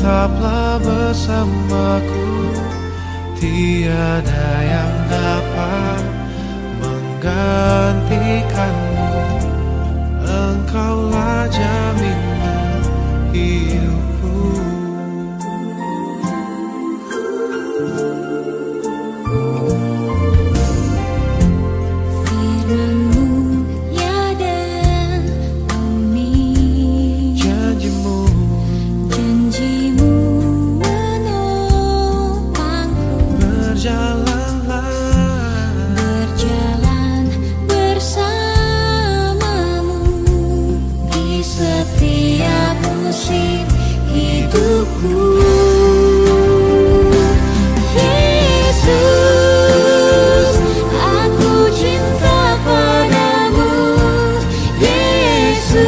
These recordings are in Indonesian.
tetaplah bersamaku. Tiada yang dapat menggantikanmu. Engkaulah jaminan hidupku. Firman-Mu ya dan amin. Janjimu menopangku. Berjalan bersamamu di setiap musim hidupku. Yesus, aku cinta padamu. Yesus,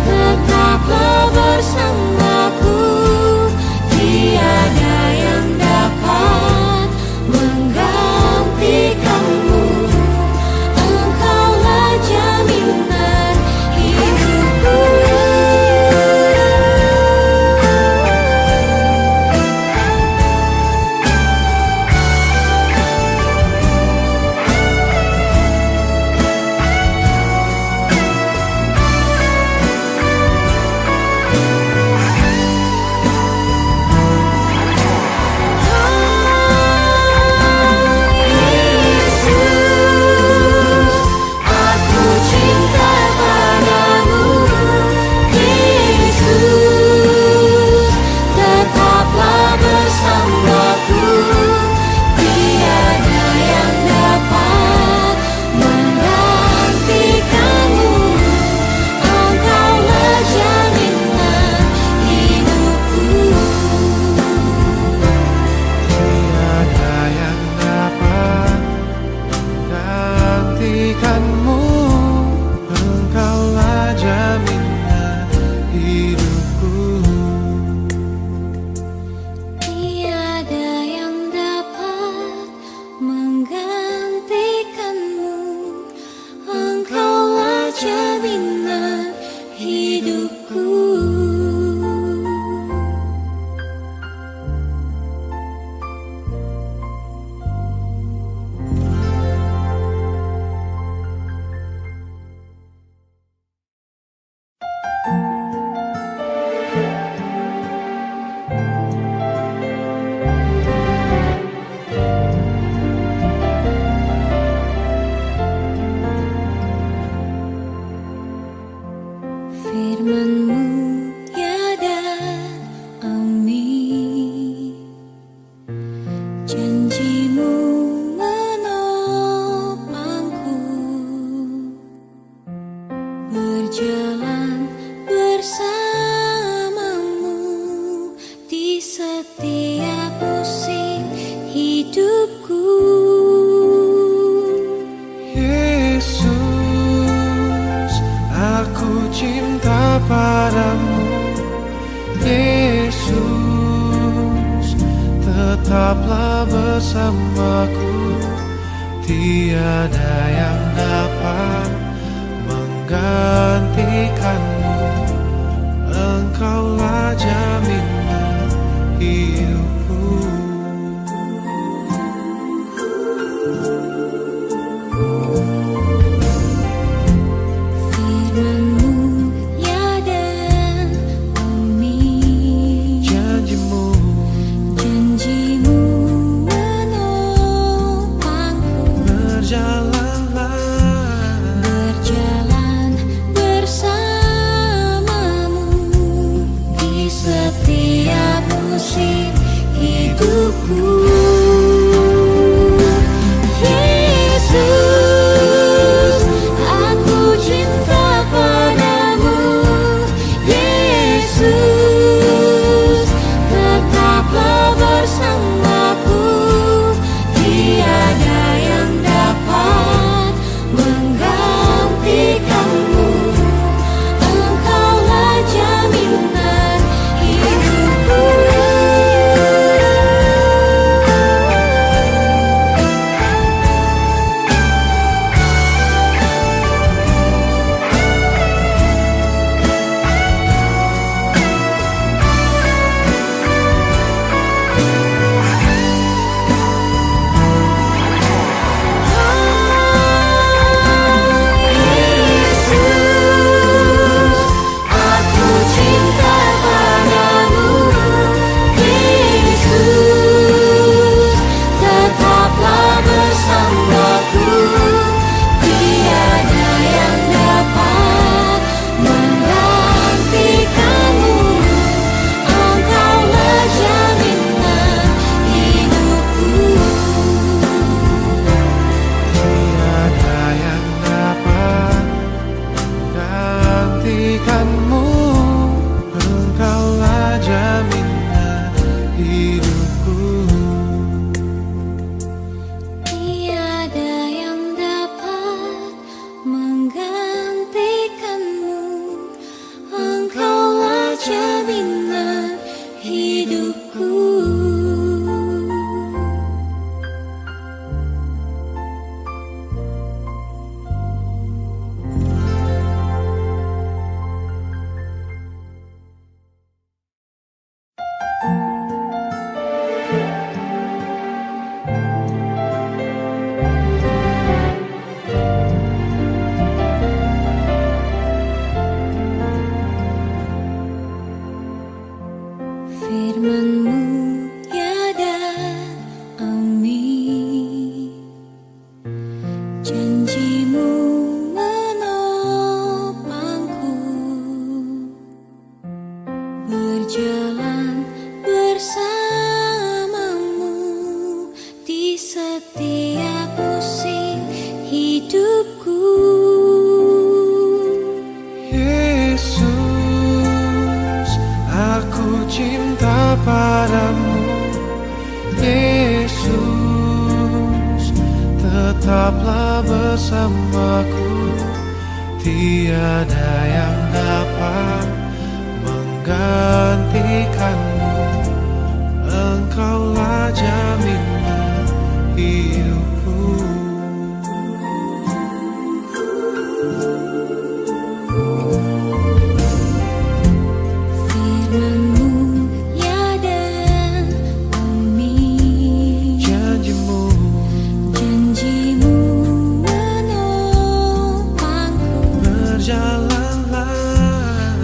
tetaplah bersamaku. Tiada yang dapat menggantikanmu. Engkaulah jaminan hidupku. Yesus, aku cinta padamu. Yesus, tetaplah bersamaku. Tiada yang dapat menggantikanmu. Engkaulah jaminan hidupku. tiada yang dapat menggantikanmu. Engkaulah jaminan hidupku. Tiada yang dapat menggantikanmu. Engkaulah jaminan hidupku. Firman-Mu ya dan amin. Janji-Mu menopangku. Berjalan bersamamu di setiap musim hidupku. Yesus, aku cinta padamu. Yesus, tetaplah bersamaku. Tiada yang dapat menggantikanmu. Engkaulah jaminan hidupku. Firman-Mu ya dan amin. Janjimu menopangku. Berjalan bersamamu di setiap musim hidupku. Yesus, aku cinta padamu. Yesus, tetaplah bersamaku. Tiada yang dapat menggantikanmu. Engkaulah jaminan hidupku. Firman-Mu ya dan amin, janji-Mu menopangku, berjalan bersamamu di setiap musim hidupku. Yesus, aku cinta padamu. Yesus, tetaplah bersamaku. Tiada yang dapat menggantikanmu. Engkaulah jaminan hidupku. Firman-Mu ya dan amin, Janjimu janji-Mu menopangku,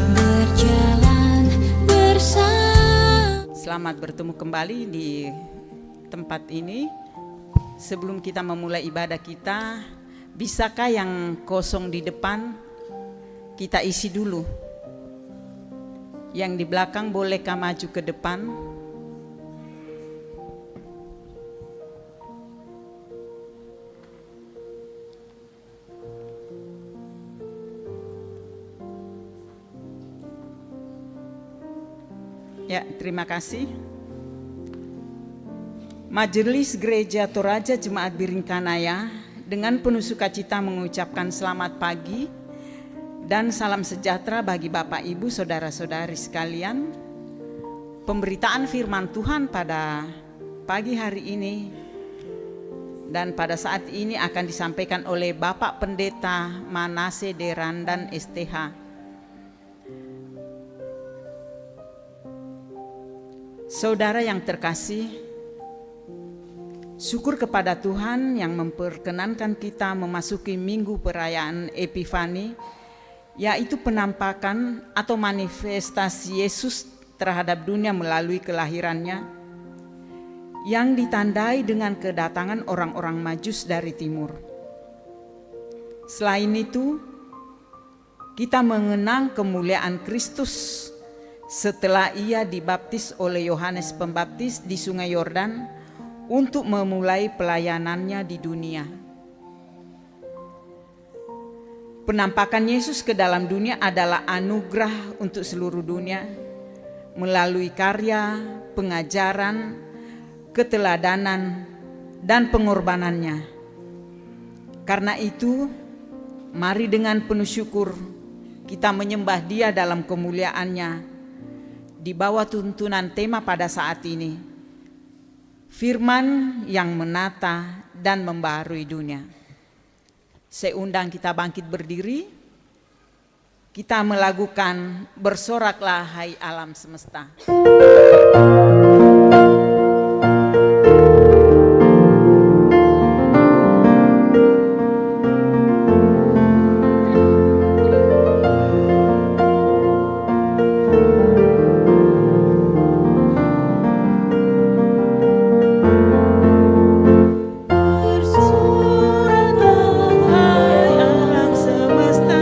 berjalan bersama. Selamat bertemu kembali di tempat ini. Sebelum kita memulai ibadah kita, bisakah yang kosong di depan kita isi dulu? Yang di belakang bolehkah maju ke depan? Ya, terima kasih. Majelis Gereja Toraja Jemaat Biringkanaya dengan penuh sukacita mengucapkan selamat pagi dan salam sejahtera bagi Bapak Ibu Saudara-saudari sekalian. Pemberitaan firman Tuhan pada pagi hari ini dan pada saat ini akan disampaikan oleh Bapak Pendeta Manase Derandan STH. Saudara yang terkasih, syukur kepada Tuhan yang memperkenankan kita memasuki minggu perayaan Epifani, yaitu penampakan atau manifestasi Yesus terhadap dunia melalui kelahirannya, yang ditandai dengan kedatangan orang-orang Majus dari timur. Selain itu, kita mengenang kemuliaan Kristus setelah ia dibaptis oleh Yohanes Pembaptis di Sungai Yordan untuk memulai pelayanannya di dunia. Penampakan Yesus ke dalam dunia adalah anugerah untuk seluruh dunia melalui karya, pengajaran, keteladanan, dan pengorbanannya. Karena itu, mari dengan penuh syukur kita menyembah Dia dalam kemuliaannya di bawah tuntunan tema pada saat ini, firman yang menata dan membaharui dunia. Saya undang kita bangkit berdiri, kita melakukan bersoraklah hai alam semesta. Bersoraklah hai alam semesta,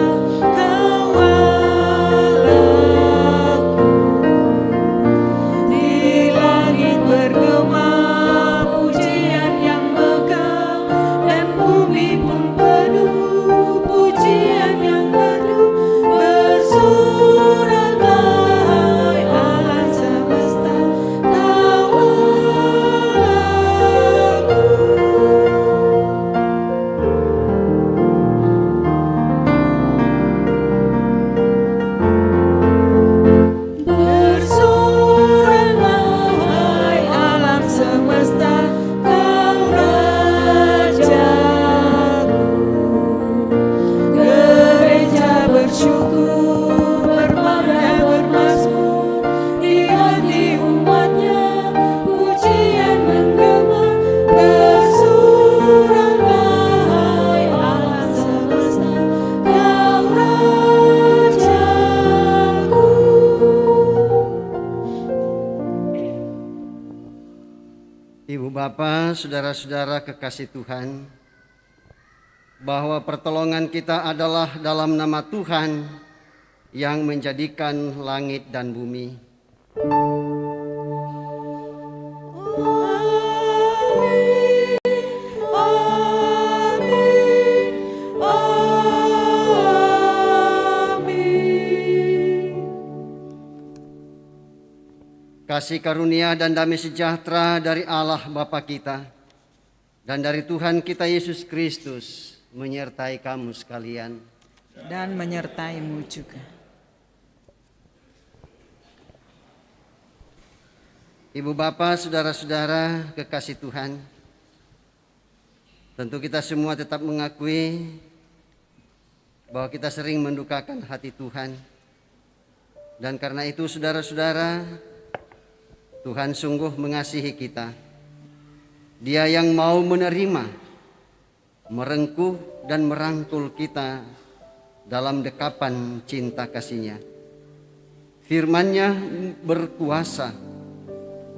kau Bapa, saudara-saudara kekasih Tuhan, bahwa pertolongan kita adalah dalam nama Tuhan yang menjadikan langit dan bumi. Kasih karunia dan damai sejahtera dari Allah Bapa kita dan dari Tuhan kita Yesus Kristus menyertai kamu sekalian. Dan menyertaimu juga. Ibu Bapa, saudara-saudara kekasih Tuhan, tentu kita semua tetap mengakui bahwa kita sering mendukakan hati Tuhan. Dan karena itu saudara-saudara, Tuhan sungguh mengasihi kita. Dia yang mau menerima, merengkuh dan merangkul kita dalam dekapan cinta kasih-Nya. Firman-Nya berkuasa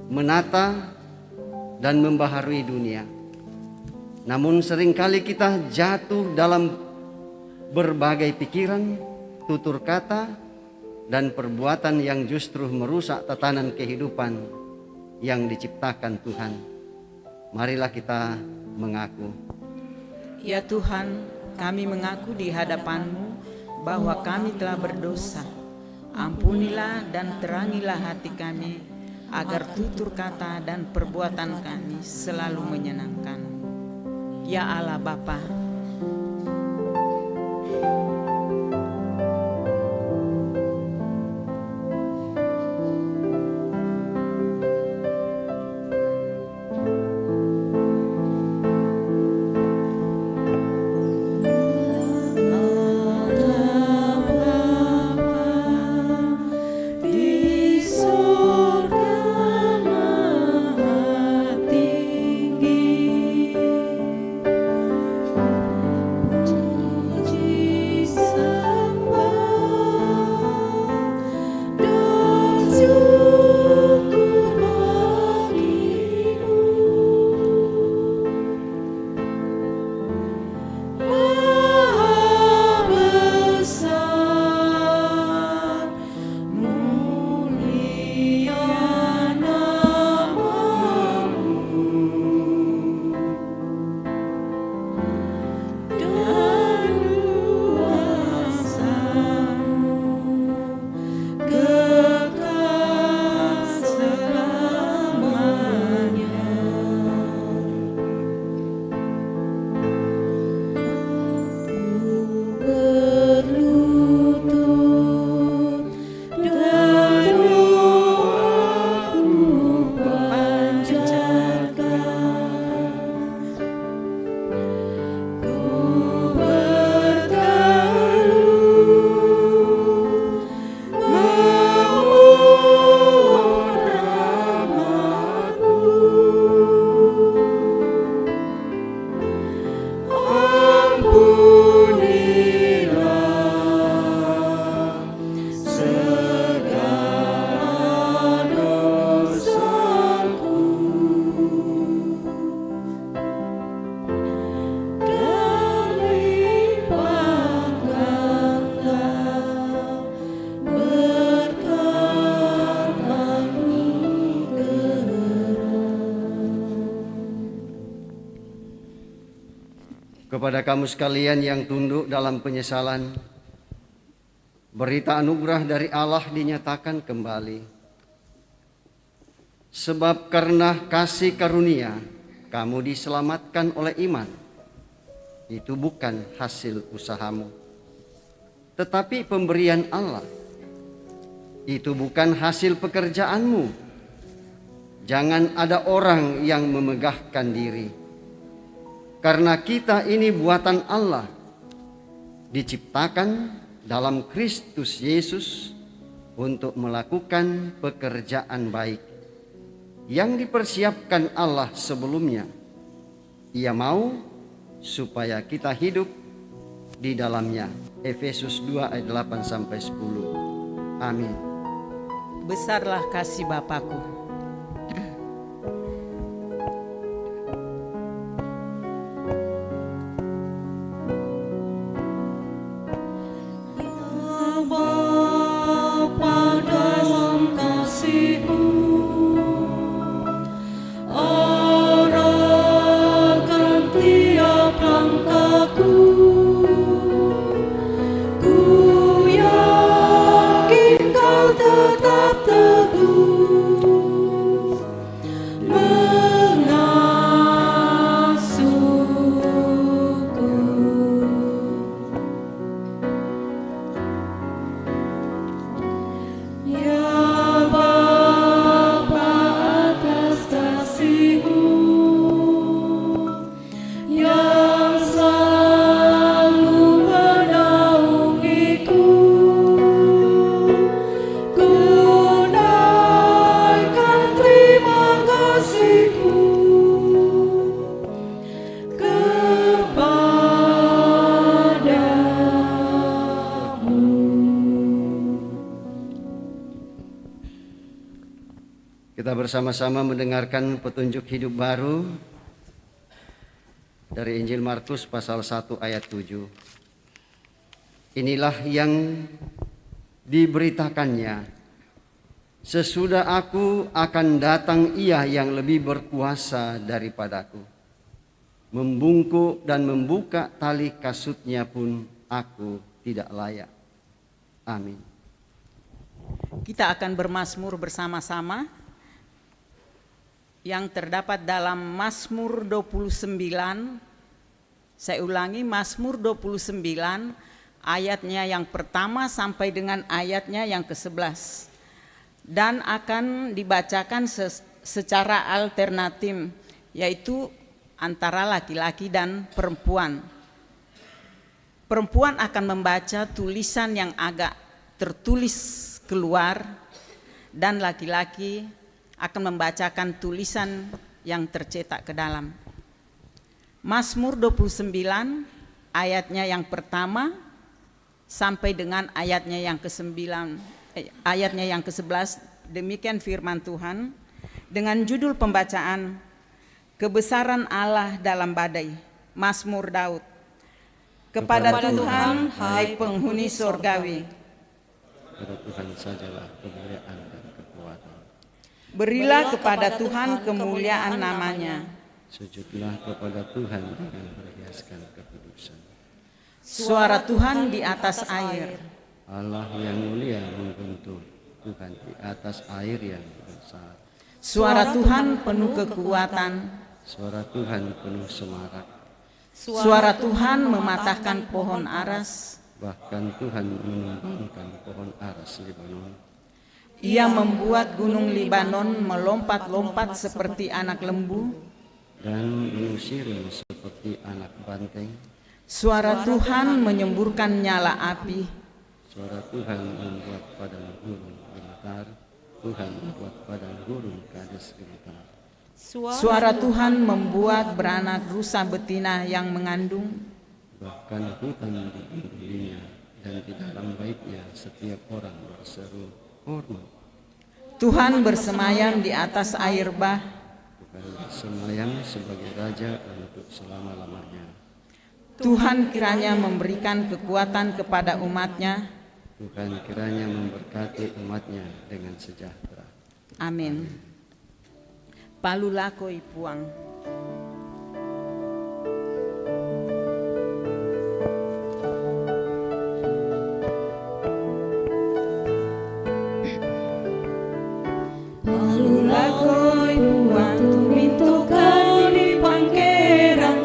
menata dan membaharui dunia. Namun seringkali kita jatuh dalam berbagai pikiran, tutur kata, dan perbuatan yang justru merusak tatanan kehidupan yang diciptakan Tuhan. Marilah kita mengaku. Ya Tuhan, kami mengaku di hadapan-Mu bahwa kami telah berdosa. Ampunilah dan terangilah hati kami, agar tutur kata dan perbuatan kami selalu menyenangkan. Ya Allah Bapa, kepada kamu sekalian yang tunduk dalam penyesalan, berita anugerah dari Allah dinyatakan kembali. Sebab karena kasih karunia kamu diselamatkan oleh iman. Itu bukan hasil usahamu, tetapi pemberian Allah. Itu bukan hasil pekerjaanmu. Jangan ada orang yang memegahkan diri. Karena kita ini buatan Allah, diciptakan dalam Kristus Yesus untuk melakukan pekerjaan baik yang dipersiapkan Allah sebelumnya. Ia mau supaya kita hidup di dalamnya. Efesus 2 ayat 8-10. Amin. besarlah kasih Bapakku. tetap teguh mengasuhku. Ya Bapa, atas kasih-Mu yang selalu menaungiku, ku naikkan terima kasih-Ku kepadamu. Kita bersama-sama mendengarkan petunjuk hidup baru dari Injil Markus pasal 1 ayat 7. Inilah yang diberitakannya, sesudah aku akan datang Ia yang lebih berkuasa daripadaku. Membungkuk dan membuka tali kasutnya pun aku tidak layak. Amin. Kita akan bermazmur bersama-sama yang terdapat dalam Mazmur 29. Saya ulangi, Mazmur 29 ayatnya yang pertama sampai dengan ayatnya yang ke-11, dan akan dibacakan secara alternatif, yaitu antara laki-laki dan perempuan. Perempuan akan membaca tulisan yang agak tertulis keluar, dan laki-laki akan membacakan tulisan yang tercetak ke dalam. Mazmur 29 ayatnya yang pertama sampai dengan ayatnya yang ke-9, ayatnya yang ke-11. Demikian firman Tuhan dengan judul pembacaan Kebesaran Allah dalam Badai. Mazmur Daud. Kepada Tuhan, hai penghuni sorgawi, Kepada Tuhan sajalah kemuliaan dan kekuatan. berilah kepada Tuhan kemuliaan namanya. Sujudlah kepada Tuhan dengan berhiaskan kekudusan. Suara Tuhan di atas air. Allah yang mulia membentuk, Tuhan di atas air yang besar. Suara Tuhan penuh kekuatan. Suara Tuhan penuh semarak. Suara Tuhan mematahkan pohon aras. Bahkan Tuhan menumbangkan pohon aras Libanon. Ia membuat gunung Libanon melompat-lompat seperti anak lembu. Dan mengusirnya seperti anak banteng. Suara Tuhan menyemburkan nyala api. Suara Tuhan membuat padang gurun gemetar. Tuhan membuat padang gurun kades gemetar. Suara Tuhan membuat beranak rusa betina yang mengandung. Bahkan hutan diindulinya, dan di dalam baitnya setiap orang berseru hormat. Tuhan bersemayam di atas air bah. Tuhan bersemayam sebagai raja untuk selama-lamanya. Tuhan kiranya memberikan kekuatan kepada umatnya. Tuhan kiranya memberkati umatnya dengan sejahtera. Amin. Palulakoi puang. Palulakoi puang tumintu kau di pangkerang,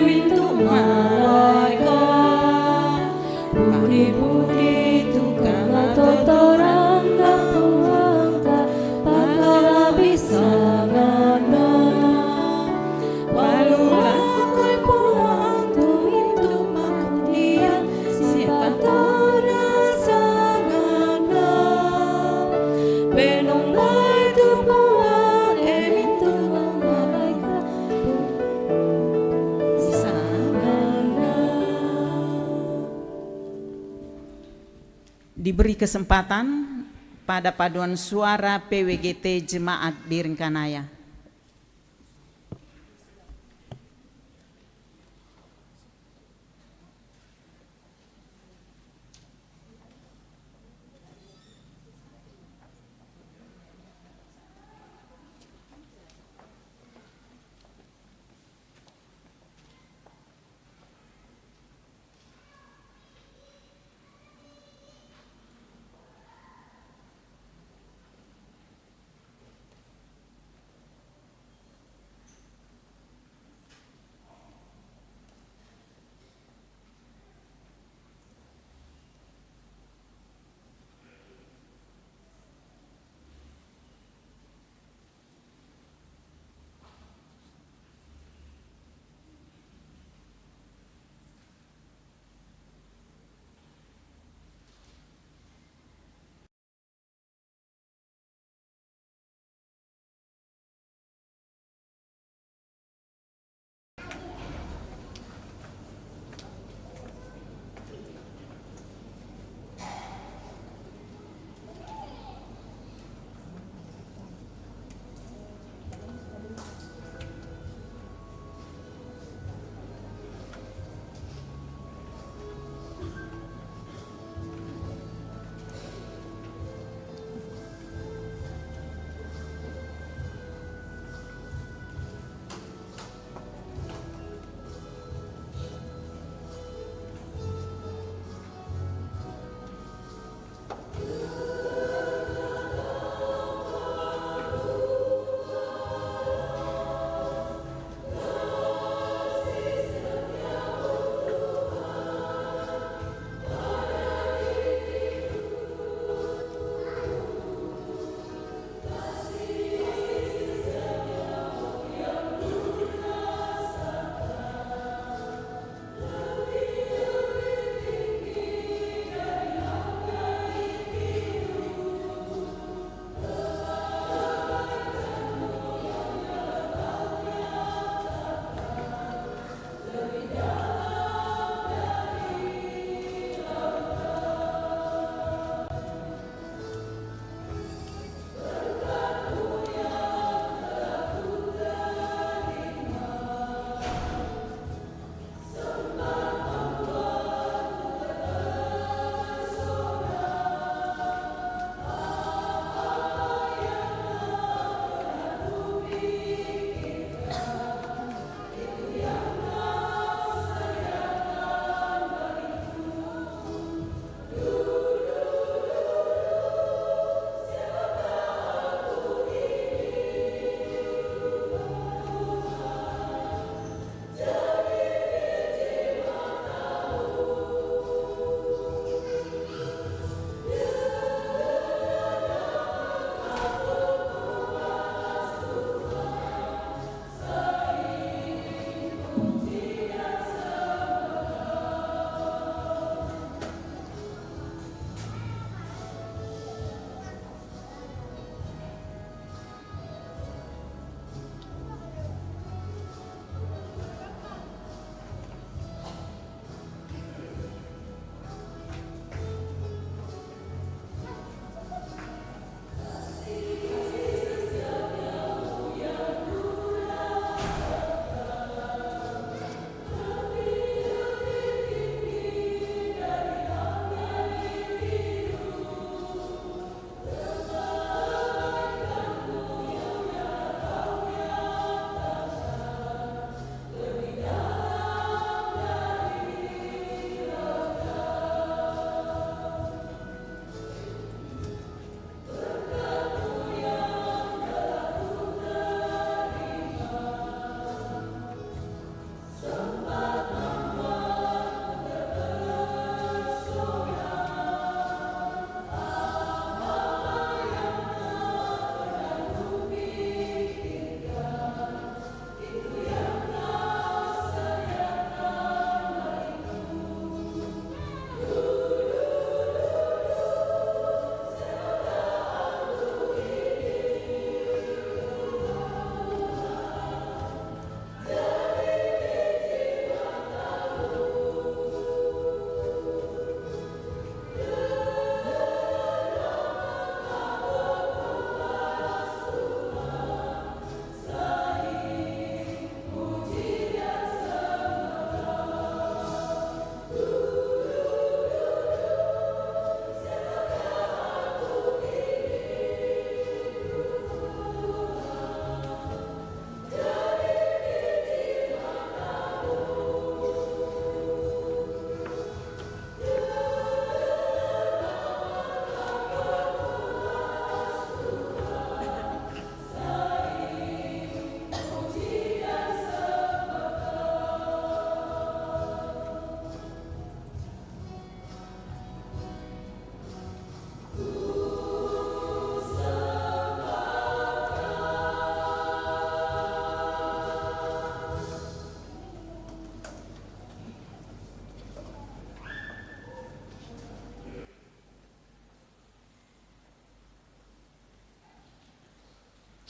mintu malaikat. Budi-budi tukang totorang puangta, bakal bisa ngana. Palulakoi puang tumintu makundian, siapa torasa ngana. Penong lai tu puang, mintu malaikat bisa ngana. Diberi kesempatan pada paduan suara PWGT Jemaat Biringkanaya.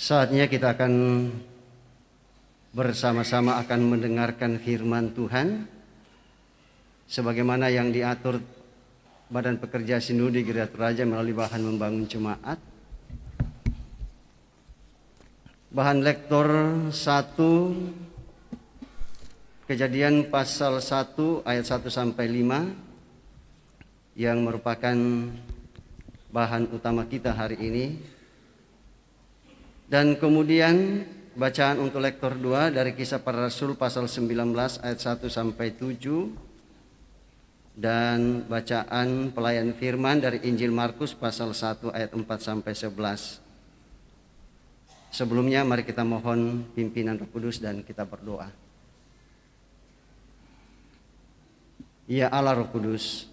Saatnya kita akan bersama-sama akan mendengarkan firman Tuhan sebagaimana yang diatur Badan Pekerja Sinode Gereja Toraja melalui bahan membangun jemaat. Bahan lektor 1 Kejadian pasal 1 ayat 1 sampai 5 yang merupakan bahan utama kita hari ini. Dan kemudian bacaan untuk lektor 2 dari Kisah Para Rasul pasal 19 ayat 1 sampai 7 dan bacaan pelayan firman dari Injil Markus pasal 1 ayat 4 sampai 11. Sebelumnya mari kita mohon pimpinan Roh Kudus dan kita berdoa. Ya Allah Roh Kudus,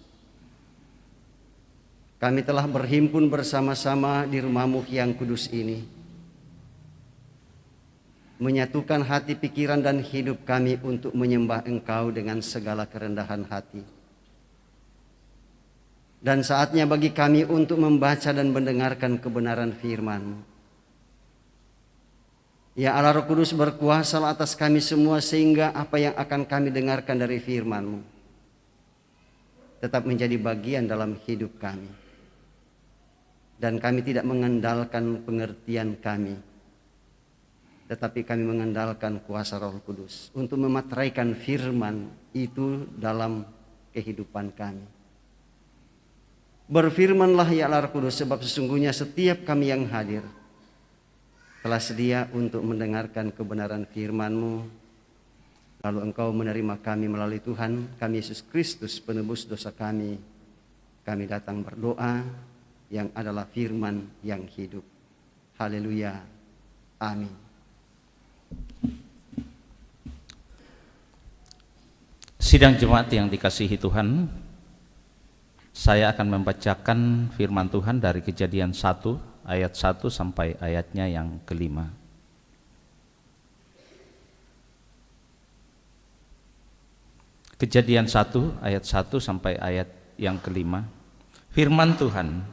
kami telah berhimpun bersama-sama di rumah-Mu yang kudus ini, menyatukan hati, pikiran, dan hidup kami untuk menyembah Engkau dengan segala kerendahan hati. Dan saatnya bagi kami untuk membaca dan mendengarkan kebenaran firman-Mu. Ya Allah Roh Kudus, berkuasa atas kami semua sehingga apa yang akan kami dengarkan dari firman-Mu tetap menjadi bagian dalam hidup kami. Dan kami tidak mengandalkan pengertian kami, tetapi kami mengandalkan kuasa Roh Kudus untuk memateraikan firman itu dalam kehidupan kami. Berfirmanlah ya Allah Roh Kudus, sebab sesungguhnya setiap kami yang hadir telah sedia untuk mendengarkan kebenaran firman-Mu. Lalu Engkau menerima kami melalui Tuhan kami Yesus Kristus, penebus dosa kami. Kami datang berdoa yang adalah firman yang hidup. Haleluya. Amin. Sidang jemaat yang dikasihi Tuhan, saya akan membacakan firman Tuhan dari Kejadian 1 ayat 1 sampai ayatnya yang kelima. Kejadian 1 ayat 1 sampai ayat yang kelima. Firman Tuhan,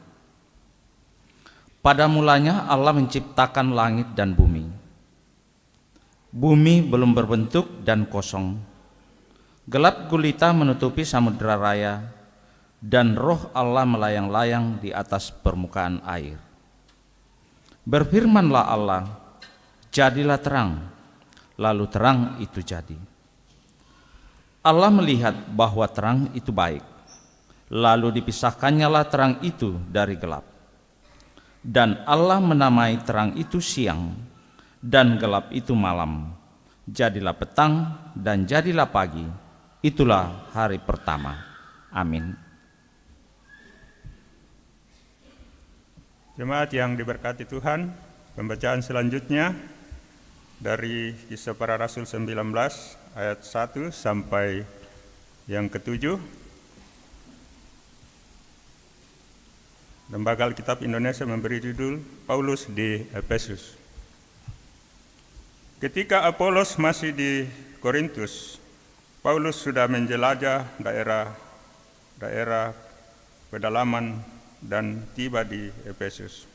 pada mulanya Allah menciptakan langit dan bumi. Bumi belum berbentuk dan kosong. Gelap gulita menutupi samudera raya, dan roh Allah melayang-layang di atas permukaan air. Berfirmanlah Allah, jadilah terang, lalu terang itu jadi. Allah melihat bahwa terang itu baik, lalu dipisahkannyalah terang itu dari gelap. Dan Allah menamai terang itu siang, dan gelap itu malam. Jadilah petang dan jadilah pagi, itulah hari pertama. Amin. Jemaat yang diberkati Tuhan, pembacaan selanjutnya dari Kisah Para Rasul 19 ayat 1 sampai yang ke-7. Lembaga Alkitab Indonesia memberi judul Paulus di Efesus. Ketika Apolos masih di Korintus, Paulus sudah menjelajah daerah pedalaman dan tiba di Efesus.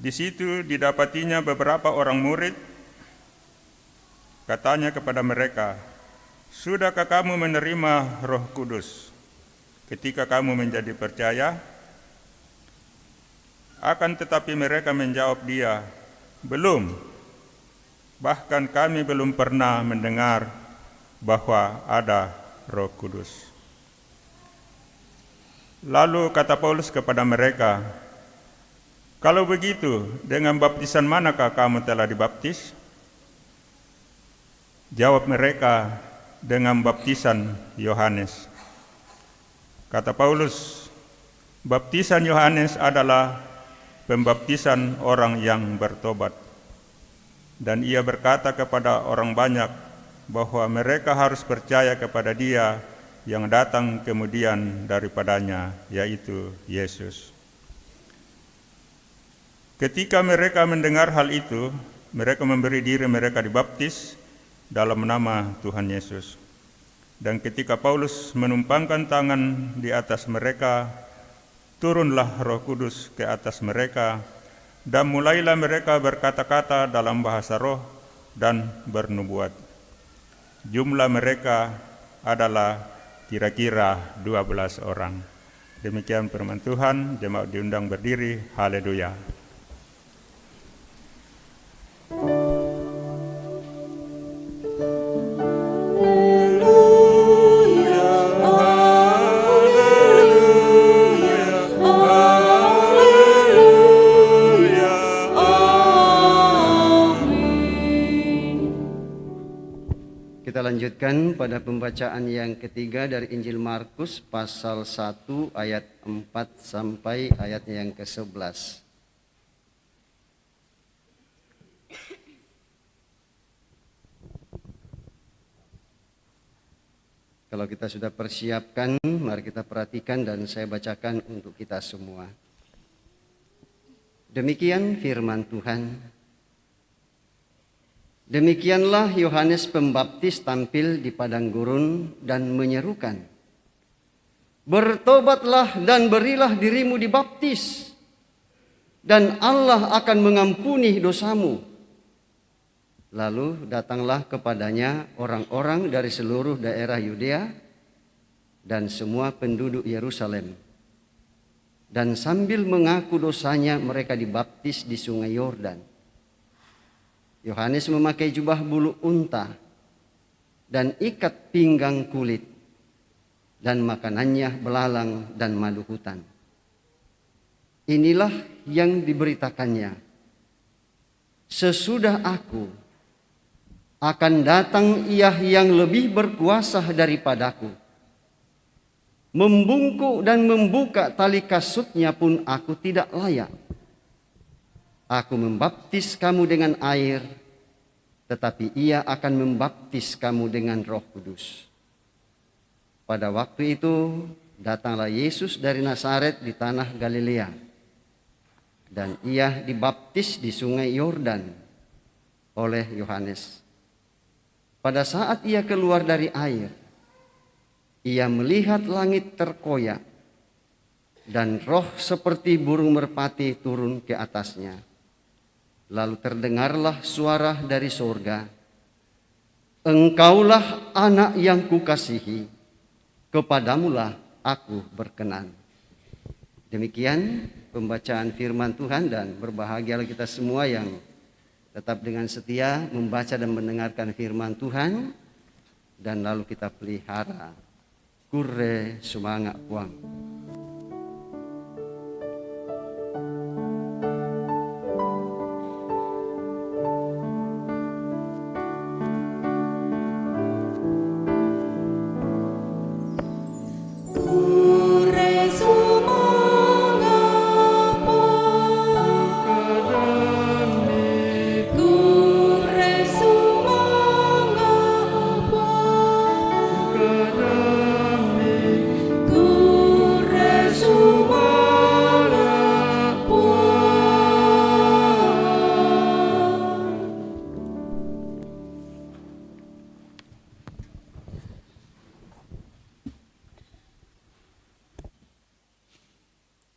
Di situ didapatinya beberapa orang murid. Katanya kepada mereka, "Sudahkah kamu menerima Roh Kudus ketika kamu menjadi percaya?" Akan tetapi mereka menjawab dia, "Belum. Bahkan kami belum pernah mendengar bahwa ada Roh Kudus." Lalu kata Paulus kepada mereka, "Kalau begitu, dengan baptisan manakah kamu telah dibaptis?" Jawab mereka, "Dengan baptisan Yohanes." Kata Paulus, "Baptisan Yohanes adalah pembaptisan orang yang bertobat." Dan ia berkata kepada orang banyak bahwa mereka harus percaya kepada Dia yang datang kemudian daripadanya, yaitu Yesus. Ketika mereka mendengar hal itu, mereka memberi diri mereka dibaptis dalam nama Tuhan Yesus. Dan ketika Paulus menumpangkan tangan di atas mereka, turunlah Roh Kudus ke atas mereka, Dan mulailah mereka berkata-kata dalam bahasa roh dan bernubuat. Jumlah mereka adalah kira-kira 12 orang. Demikian firman Tuhan, jemaat diundang berdiri, haleluya. Kita lanjutkan pada pembacaan yang ketiga dari Injil Markus pasal 1 ayat 4 sampai ayat yang ke-11. Kalau kita sudah persiapkan, mari kita perhatikan dan saya bacakan untuk kita semua. Demikian firman Tuhan. Demikianlah Yohanes Pembaptis tampil di padang gurun dan menyerukan, "Bertobatlah dan berilah dirimu dibaptis, dan Allah akan mengampuni dosamu." Lalu datanglah kepadanya orang-orang dari seluruh daerah Yudea dan semua penduduk Yerusalem. Dan sambil mengaku dosanya mereka dibaptis di sungai Yordan. Yohanes memakai jubah bulu unta dan ikat pinggang kulit, dan makanannya belalang dan madu hutan. Inilah yang diberitakannya, "Sesudah aku akan datang Ia yang lebih berkuasa daripadaku. Membungkuk dan membuka tali kasutnya pun aku tidak layak. Aku membaptis kamu dengan air, tetapi Ia akan membaptis kamu dengan Roh Kudus." Pada waktu itu datanglah Yesus dari Nazaret di tanah Galilea, dan Ia dibaptis di sungai Yordan oleh Yohanes. Pada saat Ia keluar dari air, Ia melihat langit terkoyak dan roh seperti burung merpati turun ke atasnya. Lalu terdengarlah suara dari surga, "Engkaulah anak yang kukasihi, kepadamulah aku berkenan." Demikian pembacaan firman Tuhan, dan berbahagialah kita semua yang tetap dengan setia membaca dan mendengarkan firman Tuhan, dan lalu kita pelihara. Kure sumanga puang.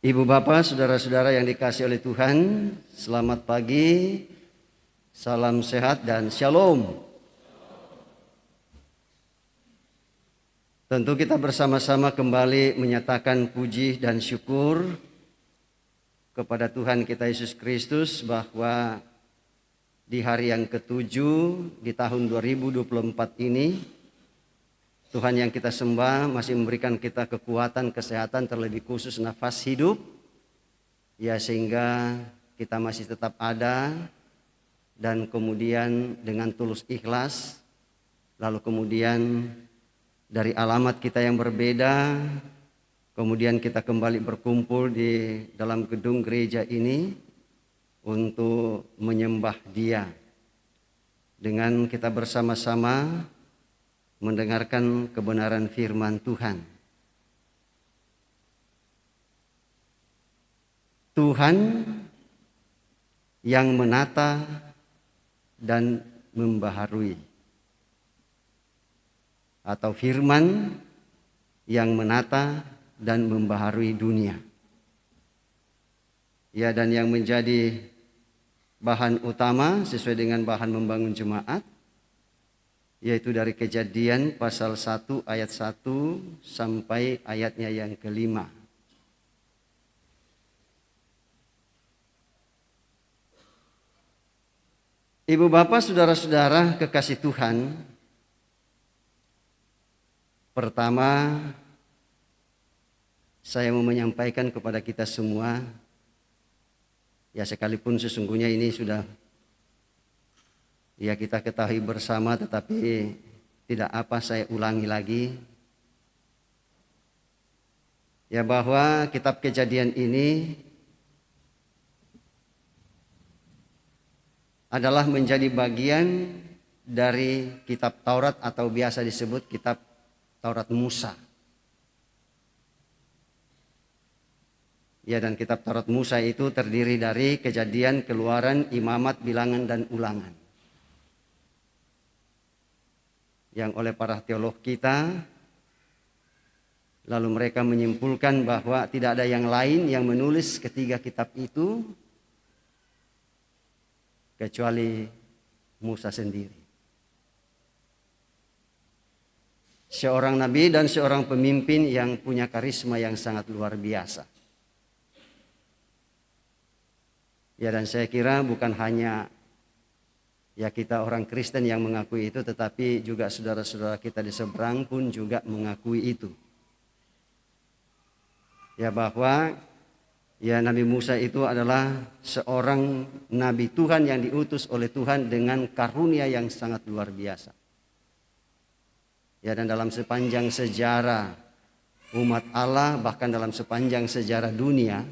Ibu bapak, saudara-saudara yang dikasihi oleh Tuhan, selamat pagi, salam sehat dan shalom. Tentu kita bersama-sama kembali menyatakan puji dan syukur kepada Tuhan kita Yesus Kristus bahwa di hari yang ke-7 di tahun 2024 ini, Tuhan yang kita sembah masih memberikan kita kekuatan, kesehatan, terlebih khusus nafas hidup, ya, sehingga kita masih tetap ada, dan kemudian dengan tulus ikhlas, lalu kemudian dari alamat kita yang berbeda, kemudian kita kembali berkumpul di dalam gedung gereja ini untuk menyembah Dia, dengan kita bersama-sama mendengarkan kebenaran firman Tuhan. Tuhan yang menata dan membaharui, atau firman yang menata dan membaharui dunia. Ya, dan yang menjadi bahan utama sesuai dengan bahan membangun jemaat, yaitu dari Kejadian pasal 1 ayat 1 sampai ayatnya yang kelima. Ibu bapak saudara-saudara kekasih Tuhan, pertama saya mau menyampaikan kepada kita semua, ya sekalipun sesungguhnya ini sudah ya kita ketahui bersama, tetapi tidak apa saya ulangi lagi, ya bahwa kitab Kejadian ini adalah menjadi bagian dari kitab Taurat atau biasa disebut kitab Taurat Musa. Ya, dan kitab Taurat Musa itu terdiri dari Kejadian, Keluaran, Imamat, Bilangan, dan Ulangan. Yang oleh para teolog kita, lalu mereka menyimpulkan bahwa tidak ada yang lain yang menulis ketiga kitab itu kecuali Musa sendiri. Seorang nabi dan seorang pemimpin yang punya karisma yang sangat luar biasa. Ya, dan saya kira bukan hanya ya kita orang Kristen yang mengakui itu, tetapi juga saudara-saudara kita di seberang pun juga mengakui itu. Ya, bahwa ya Nabi Musa itu adalah seorang nabi Tuhan yang diutus oleh Tuhan dengan karunia yang sangat luar biasa. Ya, dan dalam sepanjang sejarah umat Allah, bahkan dalam sepanjang sejarah dunia,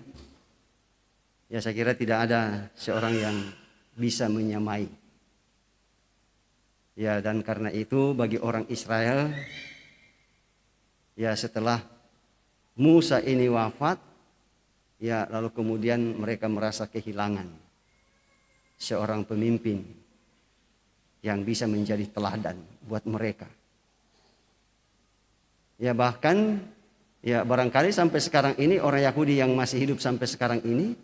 ya saya kira tidak ada seorang yang bisa menyamai. Ya, dan karena itu bagi orang Israel, ya setelah Musa ini wafat, ya lalu kemudian mereka merasa kehilangan seorang pemimpin yang bisa menjadi teladan buat mereka. Ya bahkan ya barangkali sampai sekarang ini orang Yahudi yang masih hidup sampai sekarang ini,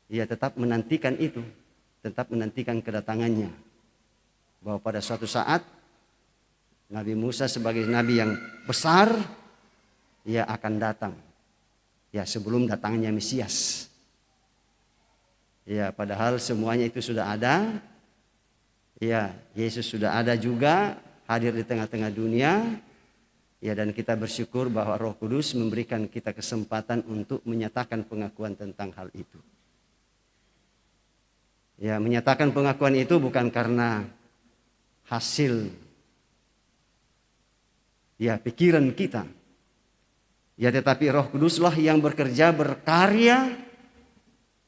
ya tetap menantikan itu, tetap menantikan kedatangannya. Bahwa pada suatu saat Nabi Musa sebagai nabi yang besar, ia akan datang. Ya sebelum datangnya Mesias. Ya padahal semuanya itu sudah ada. Ya Yesus sudah ada juga, hadir di tengah-tengah dunia. Ya dan kita bersyukur bahwa Roh Kudus memberikan kita kesempatan untuk menyatakan pengakuan tentang hal itu. Ya menyatakan pengakuan itu bukan karena hasil ya pikiran kita. Ya tetapi Roh Kuduslah yang bekerja berkarya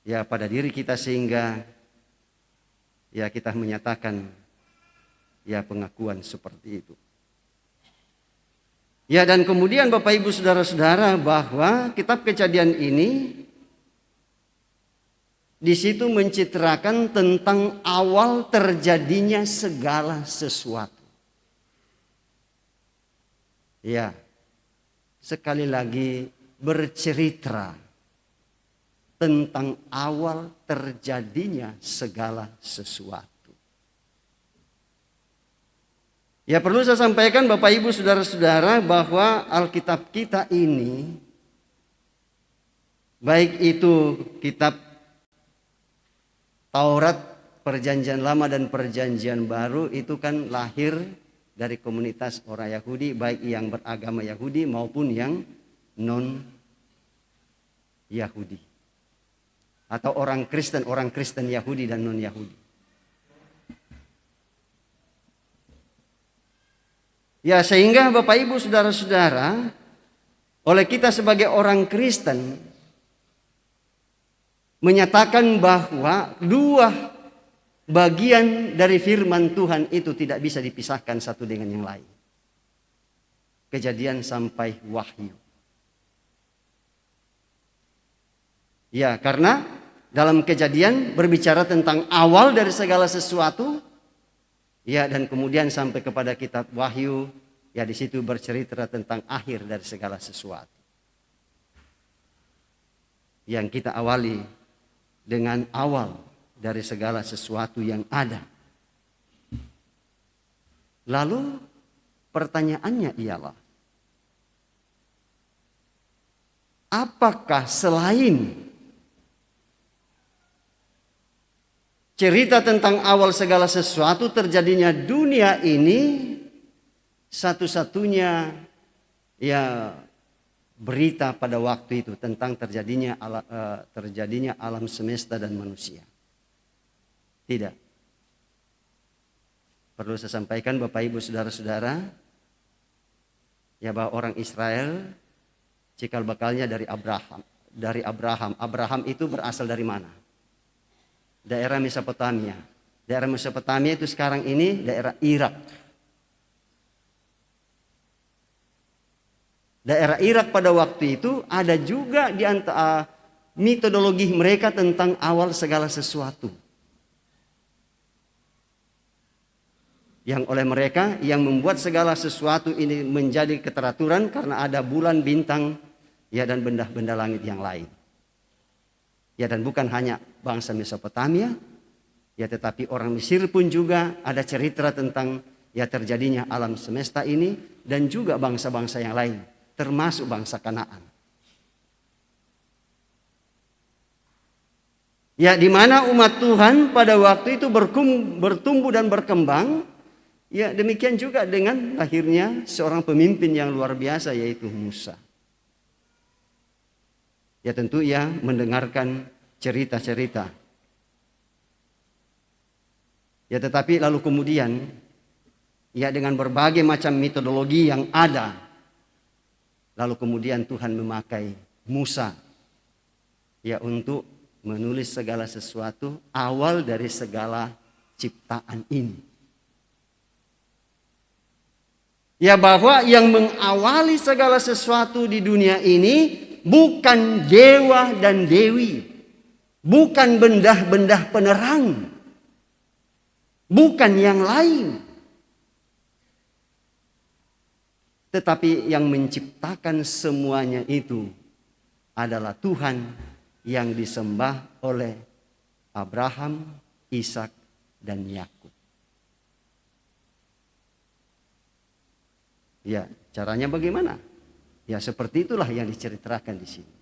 ya pada diri kita sehingga ya kita menyatakan ya pengakuan seperti itu. Ya dan kemudian Bapak Ibu Saudara-saudara bahwa kitab Kejadian ini di situ mencitrakan tentang awal terjadinya segala sesuatu. Ya. Sekali lagi bercerita tentang awal terjadinya segala sesuatu. Ya perlu saya sampaikan Bapak Ibu Saudara-saudara bahwa Alkitab kita ini, baik itu kitab Taurat, Perjanjian Lama dan Perjanjian Baru, itu kan lahir dari komunitas orang Yahudi, baik yang beragama Yahudi maupun yang non-Yahudi. Atau orang Kristen Yahudi dan non-Yahudi. Ya sehingga Bapak Ibu Saudara-saudara, oleh kita sebagai orang Kristen, menyatakan bahwa dua bagian dari firman Tuhan itu tidak bisa dipisahkan satu dengan yang lain. Kejadian sampai Wahyu. Ya, karena dalam Kejadian berbicara tentang awal dari segala sesuatu. Ya, dan kemudian sampai kepada kitab Wahyu, ya di situ bercerita tentang akhir dari segala sesuatu. Yang kita awali dengan awal dari segala sesuatu yang ada. Lalu pertanyaannya ialah, apakah selain cerita tentang awal segala sesuatu terjadinya dunia ini satu-satunya ya berita pada waktu itu tentang terjadinya alam semesta dan manusia? Tidak. Perlu saya sampaikan Bapak Ibu Saudara-saudara, ya bahwa orang Israel cikal bakalnya dari Abraham. Abraham itu berasal dari mana? Daerah Mesopotamia. Daerah Mesopotamia itu sekarang ini daerah Irak. Daerah Irak pada waktu itu ada juga di antara metodologi mereka tentang awal segala sesuatu. Yang oleh mereka yang membuat segala sesuatu ini menjadi keteraturan karena ada bulan, bintang, ya dan benda-benda langit yang lain. Ya dan bukan hanya bangsa Mesopotamia, ya tetapi orang Mesir pun juga ada cerita tentang ya terjadinya alam semesta ini dan juga bangsa-bangsa yang lain, termasuk bangsa Kanaan. Ya di mana umat Tuhan pada waktu itu bertumbuh dan berkembang. Ya demikian juga dengan lahirnya seorang pemimpin yang luar biasa yaitu Musa. Ya tentu ia mendengarkan cerita-cerita. Ya tetapi lalu kemudian ya dengan berbagai macam metodologi yang ada, lalu kemudian Tuhan memakai Musa ya untuk menulis segala sesuatu awal dari segala ciptaan ini. Ya bahwa yang mengawali segala sesuatu di dunia ini bukan dewa dan dewi, bukan benda-benda penerang, bukan yang lain. Tetapi yang menciptakan semuanya itu adalah Tuhan yang disembah oleh Abraham, Ishak, dan Yakub. Ya, caranya bagaimana? Ya, seperti itulah yang diceritakan di sini.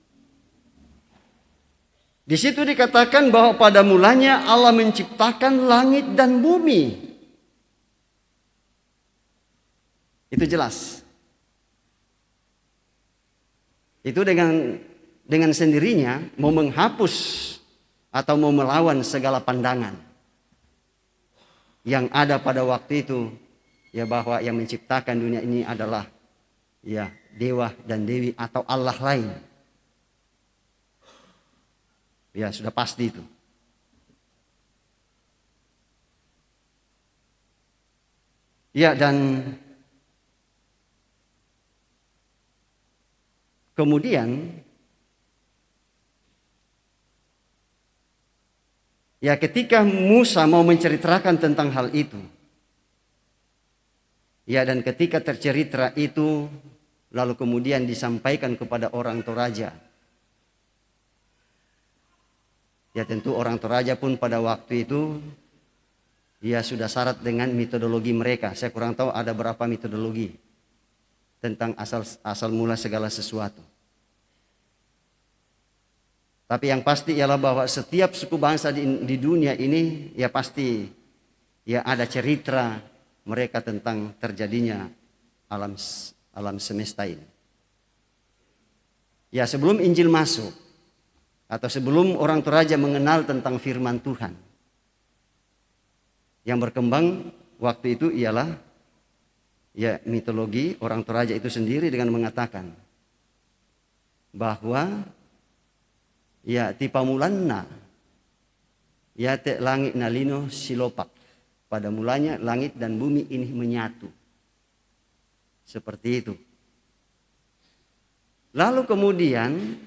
Di situ dikatakan bahwa pada mulanya Allah menciptakan langit dan bumi. Itu jelas. Itu dengan sendirinya mau menghapus atau mau melawan segala pandangan yang ada pada waktu itu. Ya bahwa yang menciptakan dunia ini adalah ya dewa dan dewi atau Allah lain. Ya sudah pasti itu. Ya dan kemudian ya ketika Musa mau menceritakan tentang hal itu, ya dan ketika tercerita itu lalu kemudian disampaikan kepada orang Toraja. Ya tentu orang Toraja pun pada waktu itu ya sudah syarat dengan metodologi mereka. Saya kurang tahu ada berapa metodologi tentang asal mula segala sesuatu. Tapi yang pasti ialah bahwa setiap suku bangsa di dunia ini ya pasti ya ada cerita mereka tentang terjadinya alam semesta ini. Ya sebelum Injil masuk atau sebelum orang Toraja mengenal tentang firman Tuhan, yang berkembang waktu itu ialah ya mitologi orang Toraja itu sendiri dengan mengatakan bahwa ya tipamulanna ya te langit nalino silopak. Pada mulanya langit dan bumi ini menyatu. Seperti itu. Lalu kemudian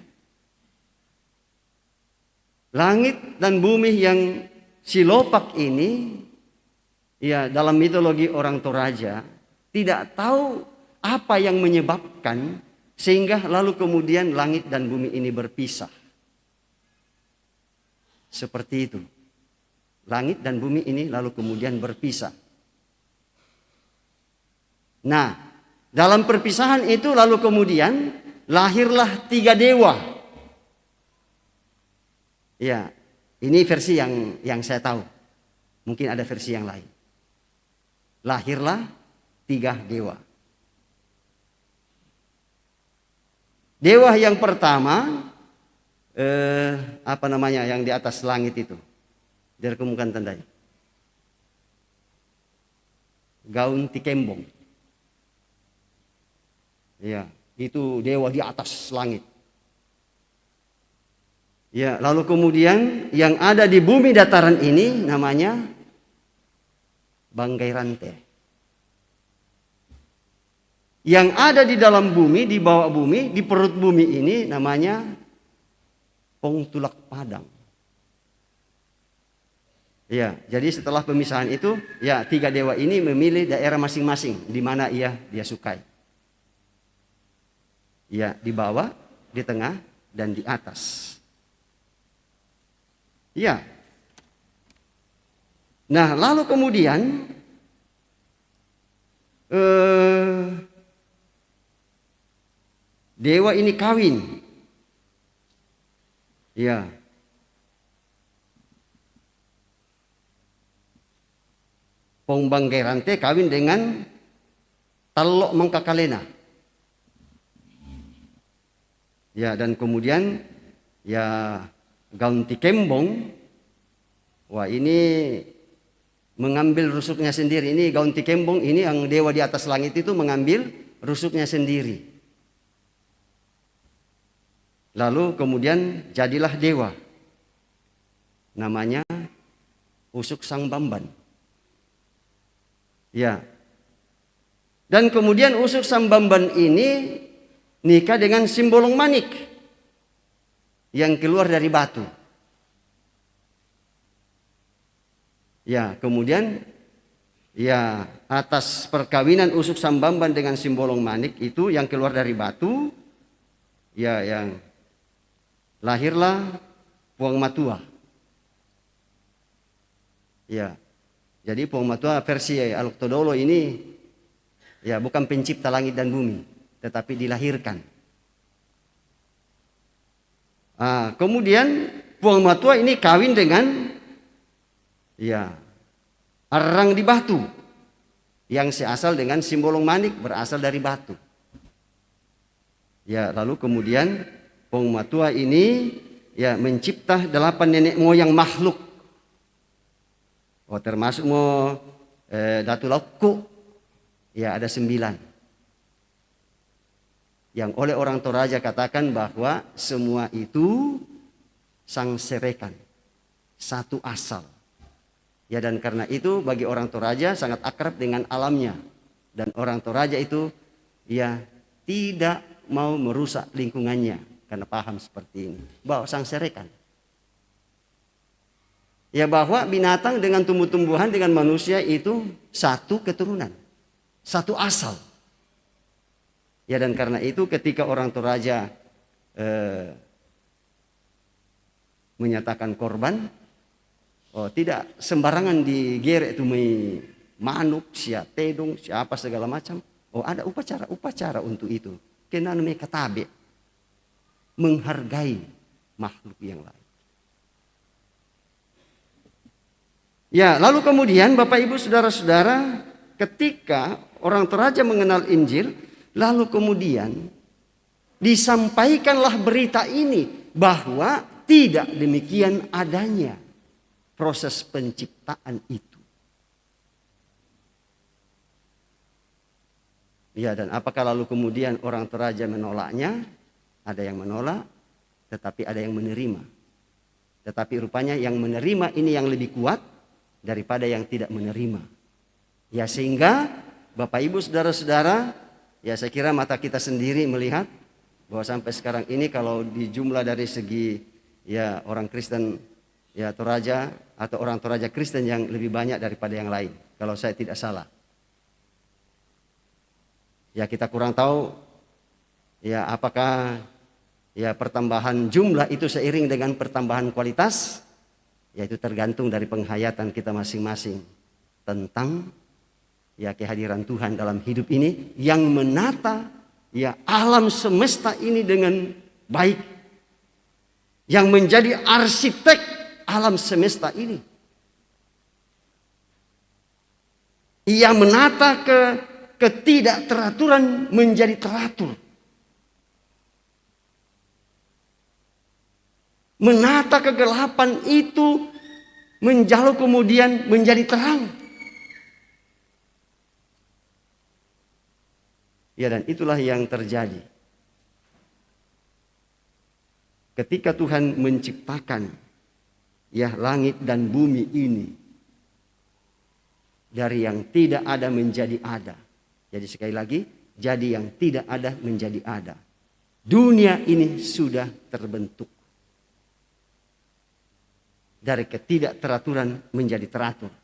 langit dan bumi yang silopak ini ya dalam mitologi orang Toraja tidak tahu apa yang menyebabkan sehingga lalu kemudian langit dan bumi ini berpisah. Seperti itu. langit dan bumi ini lalu kemudian berpisah. Nah, dalam perpisahan itu lalu kemudian lahirlah 3 dewa. Ya, ini versi yang saya tahu. Mungkin ada versi yang lain. Lahirlah 3 dewa. Dewa yang pertama, yang di atas langit itu. Direkemukan tandanya. Gaun Tikembong. Ya, itu dewa di atas langit. Ya, lalu kemudian yang ada di bumi dataran ini namanya Banggai Rante. Yang ada di dalam bumi, di bawah bumi, di perut bumi ini namanya Pong Tulak Padang. Ya, jadi setelah pemisahan itu, ya 3 dewa ini memilih daerah masing-masing di mana dia sukai. Ya, di bawah, di tengah, dan di atas. Ya. Nah, lalu kemudian dewa ini kawin. Ya. Pong Banggai Rante kawin dengan Talok Mangkakalena. Ya, dan kemudian ya Gaun Tikembong, wah ini mengambil rusuknya sendiri. Ini Gaun Tikembong ini yang dewa di atas langit itu mengambil rusuknya sendiri. Lalu kemudian jadilah dewa. Namanya Usuk Sang Bamban. Ya. Dan kemudian Usuk Sang Bamban ini nikah dengan Simbolong Manik yang keluar dari batu. Ya, kemudian ya atas perkawinan Usuk Sang Bamban dengan Simbolong Manik itu yang keluar dari batu, ya yang lahirlah Puang Matua. Ya. Jadi Puang Matua versi Aluk Todolo ini ya bukan pencipta langit dan bumi, tetapi dilahirkan. Kemudian Puang Matua ini kawin dengan ya Arang di Batu yang seasal dengan Simbolong Manik berasal dari batu. Ya, lalu kemudian Puang Matua ini ya mencipta 8 nenek moyang makhluk. Termasuk Datu Lauku. Ya, ada 9. Yang oleh orang Toraja katakan bahwa semua itu sang serekan, satu asal. Ya, dan karena itu bagi orang Toraja sangat akrab dengan alamnya. Dan orang Toraja itu ya tidak mau merusak lingkungannya karena paham seperti ini. Bahwa sang serekan. Ya, bahwa binatang dengan tumbuh-tumbuhan dengan manusia itu satu keturunan, satu asal. Ya, dan karena itu ketika orang Toraja menyatakan korban, tidak sembarangan digerek itu manuk, tedong, siapa segala macam. Ada upacara untuk itu. Kena namanya katabe, menghargai makhluk yang lain. Ya, lalu kemudian Bapak Ibu Saudara-saudara, ketika orang Toraja mengenal Injil, lalu kemudian disampaikanlah berita ini bahwa tidak demikian adanya proses penciptaan itu. Ya, dan apakah lalu kemudian orang Toraja menolaknya? Ada yang menolak, tetapi ada yang menerima. Tetapi rupanya yang menerima ini yang lebih kuat daripada yang tidak menerima. Ya, sehingga Bapak Ibu Saudara-saudara, ya saya kira mata kita sendiri melihat bahwa sampai sekarang ini kalau di jumlah dari segi ya orang Kristen ya Toraja atau orang Toraja Kristen yang lebih banyak daripada yang lain, kalau saya tidak salah. Ya, kita kurang tahu ya apakah ya pertambahan jumlah itu seiring dengan pertambahan kualitas Yaitu tergantung dari penghayatan kita masing-masing tentang ya kehadiran Tuhan dalam hidup ini yang menata ya alam semesta ini dengan baik, yang menjadi arsitek alam semesta ini. Ia menata ketidakteraturan menjadi teratur, menata kegelapan itu menjauh kemudian menjadi terang. Ya, dan itulah yang terjadi ketika Tuhan menciptakan ya langit dan bumi ini dari yang tidak ada menjadi ada. Jadi sekali lagi, jadi yang tidak ada menjadi ada. Dunia ini sudah terbentuk dari ketidakteraturan menjadi teratur.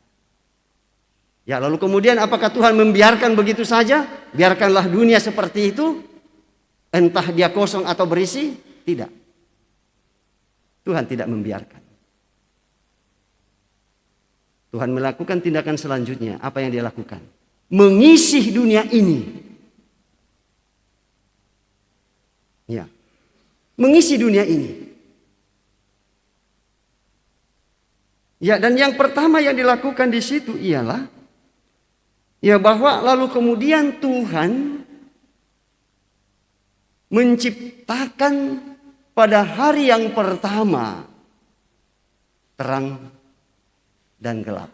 Ya, lalu kemudian apakah Tuhan membiarkan begitu saja? Biarkanlah dunia seperti itu, entah dia kosong atau berisi? Tidak. Tuhan tidak membiarkan. Tuhan melakukan tindakan selanjutnya. Apa yang dia lakukan? Mengisi dunia ini. Ya, mengisi dunia ini. Ya, dan yang pertama yang dilakukan di situ ialah ya bahwa lalu kemudian Tuhan menciptakan pada hari yang pertama terang dan gelap.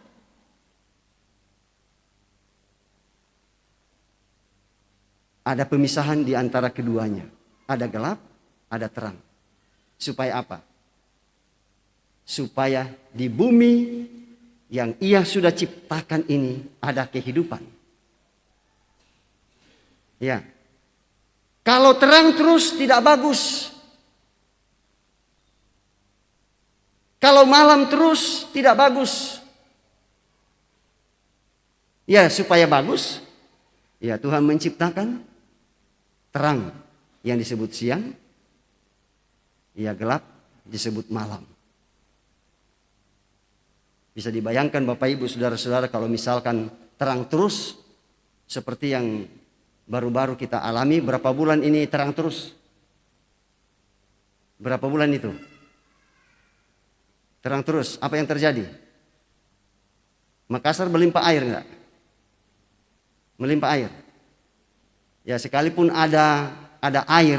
Ada pemisahan di antara keduanya. Ada gelap, ada terang. Supaya apa? Supaya di bumi yang ia sudah ciptakan ini ada kehidupan. Ya. Kalau terang terus tidak bagus. Kalau malam terus tidak bagus. Ya, supaya bagus, ya Tuhan menciptakan terang yang disebut siang, ya gelap disebut malam. Bisa dibayangkan Bapak Ibu Saudara-saudara kalau misalkan terang terus seperti yang baru-baru kita alami, berapa bulan ini terang terus? Berapa bulan itu? Terang terus, apa yang terjadi? Makassar melimpah air enggak? Melimpah air. Ya, sekalipun ada air,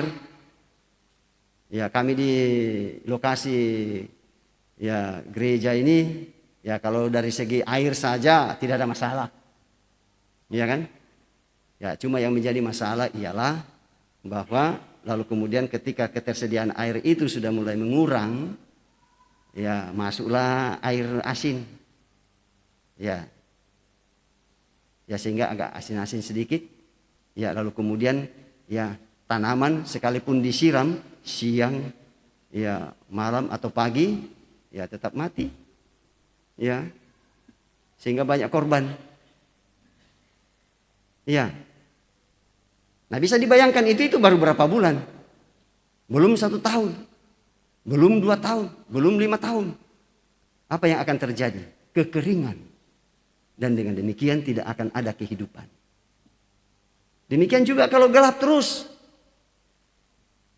ya kami di lokasi ya gereja ini, ya kalau dari segi air saja tidak ada masalah. Iya kan? Ya, cuma yang menjadi masalah ialah bahwa lalu kemudian ketika ketersediaan air itu sudah mulai mengurang, ya masuklah air asin. Ya. Ya sehingga agak asin-asin sedikit. Ya, lalu kemudian ya tanaman sekalipun disiram siang, ya malam atau pagi, ya tetap mati. Ya, sehingga banyak korban. Ya, nah bisa dibayangkan itu baru berapa bulan? Belum 1 tahun, belum 2 tahun, belum 5 tahun. Apa yang akan terjadi? Kekeringan, dan dengan demikian tidak akan ada kehidupan. Demikian juga kalau gelap terus.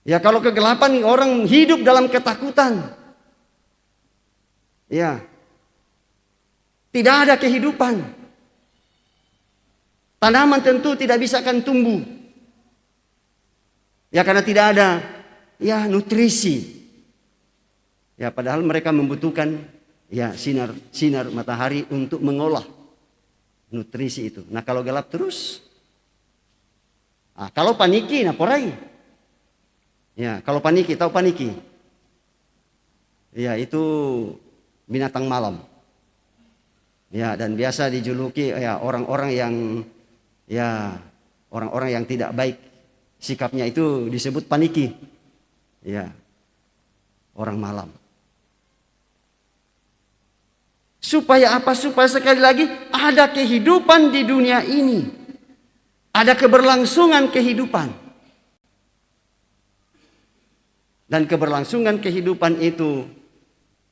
Ya kalau kegelapan orang hidup dalam ketakutan. Ya. Tidak ada kehidupan. Tanaman tentu tidak bisa akan tumbuh. Ya karena tidak ada ya nutrisi. Ya padahal mereka membutuhkan ya sinar matahari untuk mengolah nutrisi itu. Nah kalau gelap terus, kalau paniki naporai. Ya kalau paniki, tahu paniki? Ya itu binatang malam. Ya dan biasa dijuluki ya orang-orang yang tidak baik sikapnya itu disebut paniki. Ya. Orang malam. Supaya apa? Supaya sekali lagi ada kehidupan di dunia ini. Ada keberlangsungan kehidupan. Dan keberlangsungan kehidupan itu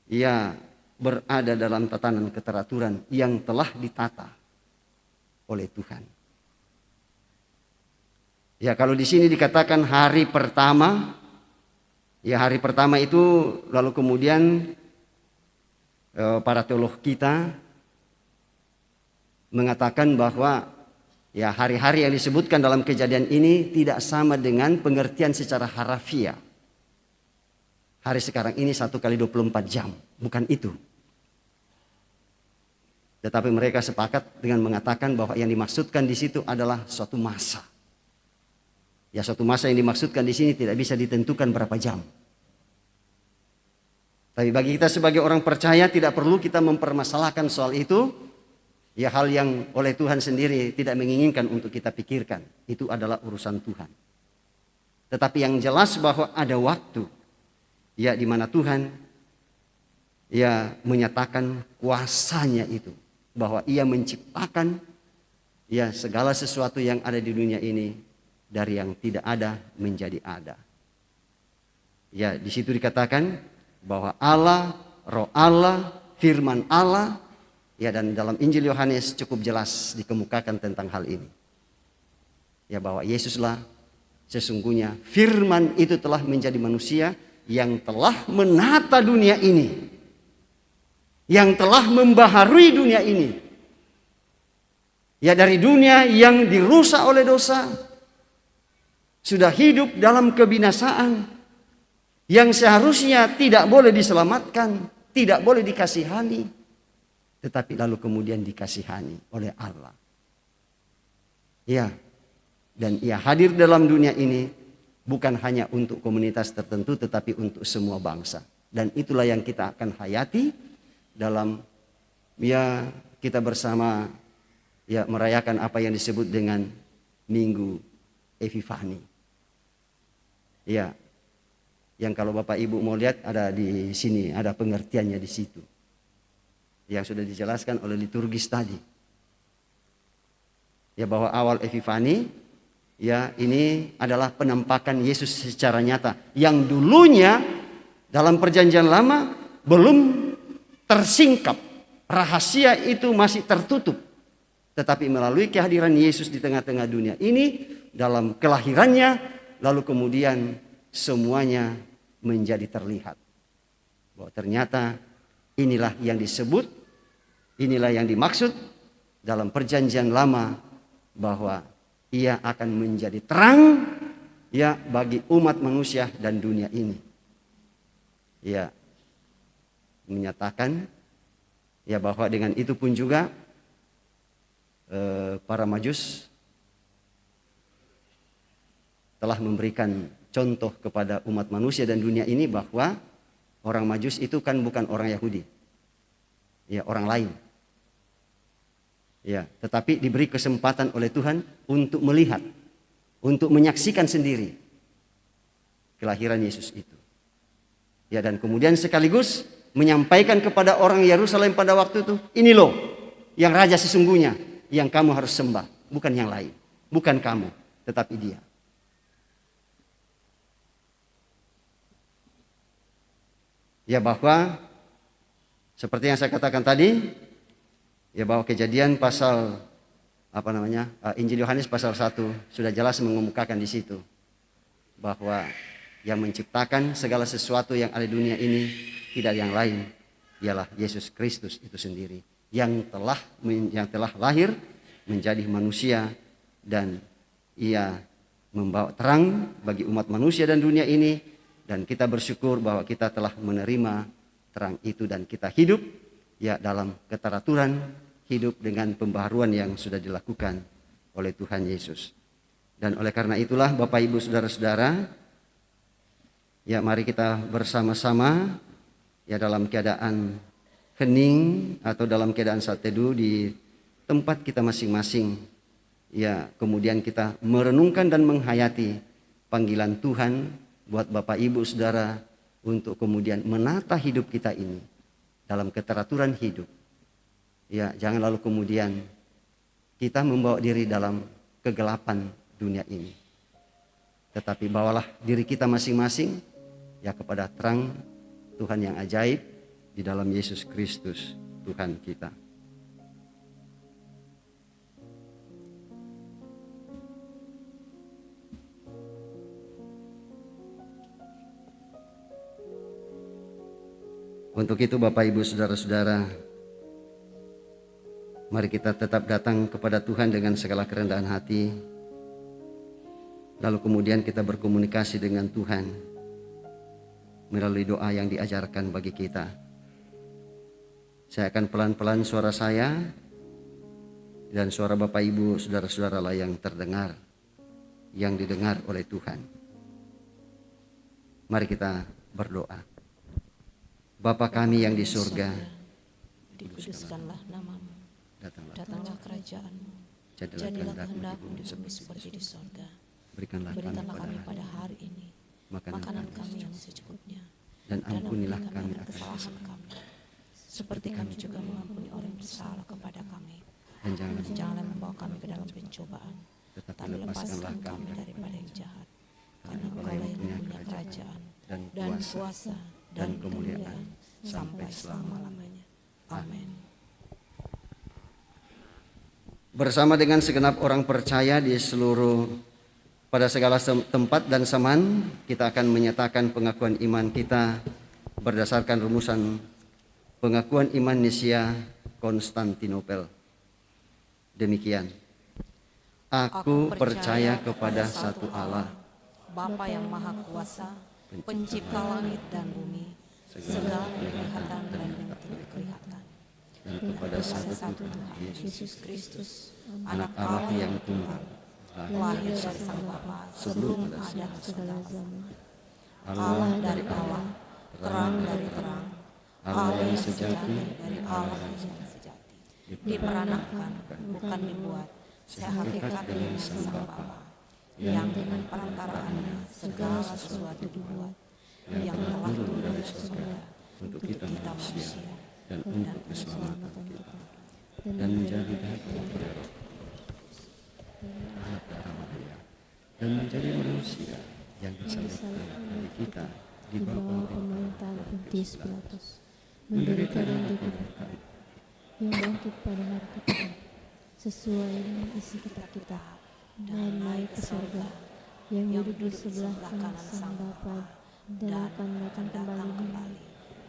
ya berada dalam tatanan keteraturan yang telah ditata oleh Tuhan. Ya, kalau di sini dikatakan hari pertama, ya hari pertama itu lalu kemudian para teolog kita mengatakan bahwa ya hari-hari yang disebutkan dalam Kejadian ini tidak sama dengan pengertian secara harafiah. Hari sekarang ini 1 kali 24 jam, bukan itu. Tetapi mereka sepakat dengan mengatakan bahwa yang dimaksudkan di situ adalah suatu masa. Ya, suatu masa yang dimaksudkan di sini tidak bisa ditentukan berapa jam. Tapi bagi kita sebagai orang percaya tidak perlu kita mempermasalahkan soal itu. Ya, hal yang oleh Tuhan sendiri tidak menginginkan untuk kita pikirkan. Itu adalah urusan Tuhan. Tetapi yang jelas bahwa ada waktu ya di mana Tuhan ya menyatakan kuasanya itu, bahwa Ia menciptakan ya segala sesuatu yang ada di dunia ini dari yang tidak ada menjadi ada. Ya, di situ dikatakan bahwa Allah, Roh Allah, Firman Allah, ya, dan dalam Injil Yohanes cukup jelas dikemukakan tentang hal ini. Ya, bahwa Yesuslah sesungguhnya Firman itu telah menjadi manusia yang telah menata dunia ini, yang telah membaharui dunia ini. Ya, dari dunia yang dirusak oleh dosa, sudah hidup dalam kebinasaan, yang seharusnya tidak boleh diselamatkan, tidak boleh dikasihani, tetapi lalu kemudian dikasihani oleh Allah. Ya, dan Ia hadir dalam dunia ini bukan hanya untuk komunitas tertentu, tetapi untuk semua bangsa. Dan itulah yang kita akan hayati dalam ya kita bersama ya merayakan apa yang disebut dengan Minggu Epifani. Ya, yang kalau Bapak Ibu mau lihat ada di sini, ada pengertiannya di situ. Yang sudah dijelaskan oleh liturgis tadi. Ya, bahwa awal Epifani ya ini adalah penampakan Yesus secara nyata. Yang dulunya dalam perjanjian lama belum tersingkap. Rahasia itu masih tertutup. Tetapi melalui kehadiran Yesus di tengah-tengah dunia ini, dalam kelahirannya, lalu kemudian semuanya menjadi terlihat. Bahwa ternyata inilah yang disebut, inilah yang dimaksud dalam perjanjian lama, bahwa Ia akan menjadi terang ya bagi umat manusia dan dunia ini. Ya, menyatakan ya bahwa dengan itu pun juga para Majus telah memberikan contoh kepada umat manusia dan dunia ini bahwa orang Majus itu kan bukan orang Yahudi. Ya, orang lain. Ya, tetapi diberi kesempatan oleh Tuhan untuk melihat, untuk menyaksikan sendiri kelahiran Yesus itu. Ya, dan kemudian sekaligus menyampaikan kepada orang Yerusalem pada waktu itu, ini loh yang raja sesungguhnya yang kamu harus sembah, bukan yang lain, bukan kamu, tetapi Dia. Ya, bahwa seperti yang saya katakan tadi, ya bahwa Kejadian pasal Injil Yohanes pasal 1 sudah jelas mengemukakan di situ bahwa yang menciptakan segala sesuatu yang ada di dunia ini tidak yang lain, ialah Yesus Kristus itu sendiri yang telah lahir menjadi manusia, dan Ia membawa terang bagi umat manusia dan dunia ini, dan kita bersyukur bahwa kita telah menerima terang itu dan kita hidup ya dalam keteraturan, hidup dengan pembaharuan yang sudah dilakukan oleh Tuhan Yesus. Dan oleh karena itulah Bapak Ibu saudara-saudara, ya mari kita bersama-sama ya dalam keadaan hening atau dalam keadaan saat teduh di tempat kita masing-masing, ya kemudian kita merenungkan dan menghayati panggilan Tuhan buat Bapak Ibu Saudara untuk kemudian menata hidup kita ini dalam keteraturan hidup. Ya, jangan lalu kemudian kita membawa diri dalam kegelapan dunia ini. Tetapi bawalah diri kita masing-masing ya kepada terang Tuhan yang ajaib, di dalam Yesus Kristus Tuhan kita. Untuk itu Bapak Ibu Saudara-saudara, mari kita tetap datang kepada Tuhan dengan segala kerendahan hati. Lalu kemudian kita berkomunikasi dengan Tuhan melalui doa yang diajarkan bagi kita. Saya akan pelan-pelan suara saya dan suara Bapak Ibu Saudara-saudara lah yang terdengar, yang didengar oleh Tuhan. Mari kita berdoa. Bapa kami yang di surga, dikuduskanlah namamu, datanglah kerajaanmu, jadilah kehendakmu kehendakmu di bumi seperti di sorga. Berikanlah Kami kami pada hari ini makanan kami yang secukupnya, dan ampunilah kami akan atas kesalahan kami, seperti kami juga mengampuni orang yang bersalah kepada kami. dan Janganlah membawa kami ke dalam pencobaan, tetapi tapi lepaskan lepaskanlah kami kami daripada yang jahat. karena Karena Engkau yang punya kerajaan dan dan kuasa kuasa dan dan kemuliaan kemuliaan sampai sampai selama-lamanya. Amin. bersama dengan segenap orang percaya di seluruh pada segala tempat dan zaman, kita akan menyatakan pengakuan iman kita berdasarkan rumusan pengakuan iman Nicea Konstantinopel. Demikian. Aku percaya kepada satu Allah, Bapa yang Maha Kuasa, Pencipta langit dan bumi, segala yang kelihatan dan yang tidak kelihatan, dan kepada satu Tuhan Yesus Kristus, Anak Allah yang tunggal, lahir dari Sang Bapa sebelum ada segala zaman, Allah dari Allah, terang dari terang, Allah yang sejati dari Allah yang sejati, diperanakkan, bukan dibuat, sehakikat dengan Sang Bapa, yang dengan perantaraannya segala sesuatu dibuat, yang telah turun dari surga untuk kita manusia dan untuk keselamatan kita, dan menjadi daging anak darah Maria, dan menjadi manusia yang disalibkan bagi kita di bawah pemerintahan Pontius Pilatus, menderita dan dikuburkan, yang bangkit pada hari ketiga sesuai dengan isi kitab kita, dan naik ke surga, yang duduk di sebelah kanan Sang Bapa, dan akan datang kembali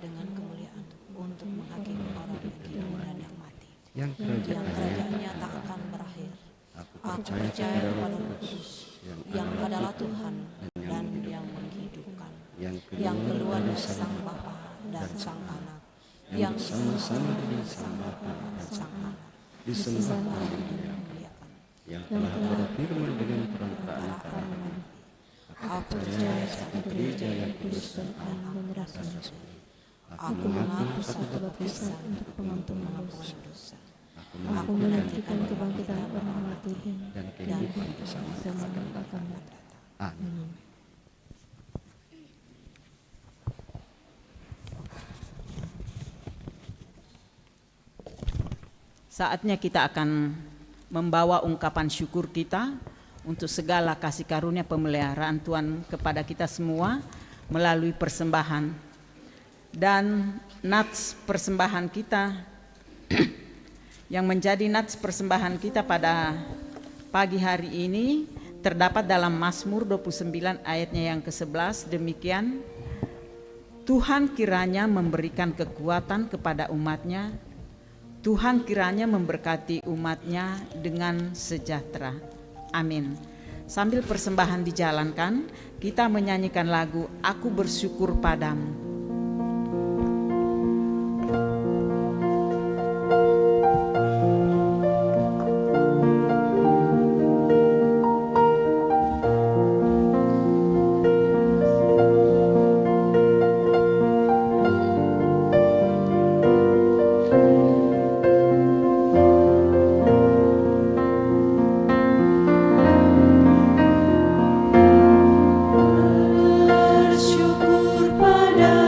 dengan kemuliaan untuk menghakimi orang yang hidup dan yang mati, yang yang kerajaan kerajaannya tak akan berakhir. aku Aku percaya percaya kepada kepada Roh Roh Kudus Kudus yang yang adalah Tuhan dan yang menghidupkan, yang keluar dari Sang Bapa dan Sang Anak, yang sama-sama dengan Sang Bapa dan Sang Anak disembah dan dan dimuliakan. yang telah berfirman dengan perantaraan para Aku percaya satu gereja yang kudus dan rasul. Aku mengaku satu baptisan untuk pengampunan dosa. Aku menantikan kebangkitan orang mati dan dan kehidupan bersama zaman akan datang. Amin. Saatnya kita akan membawa ungkapan syukur kita untuk segala kasih karunia pemeliharaan Tuhan kepada kita semua melalui persembahan. Dan nats persembahan kita yang menjadi nats persembahan kita pada pagi hari ini terdapat dalam Mazmur 29 ayatnya yang ke-11. Demikian, Tuhan kiranya memberikan kekuatan kepada umatnya, Tuhan kiranya memberkati umatnya dengan sejahtera. Amin. Sambil persembahan dijalankan, kita menyanyikan lagu Aku Bersyukur Padamu. Bersyukur pada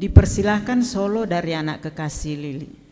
Dipersilahkan solo dari anak kekasih Lili.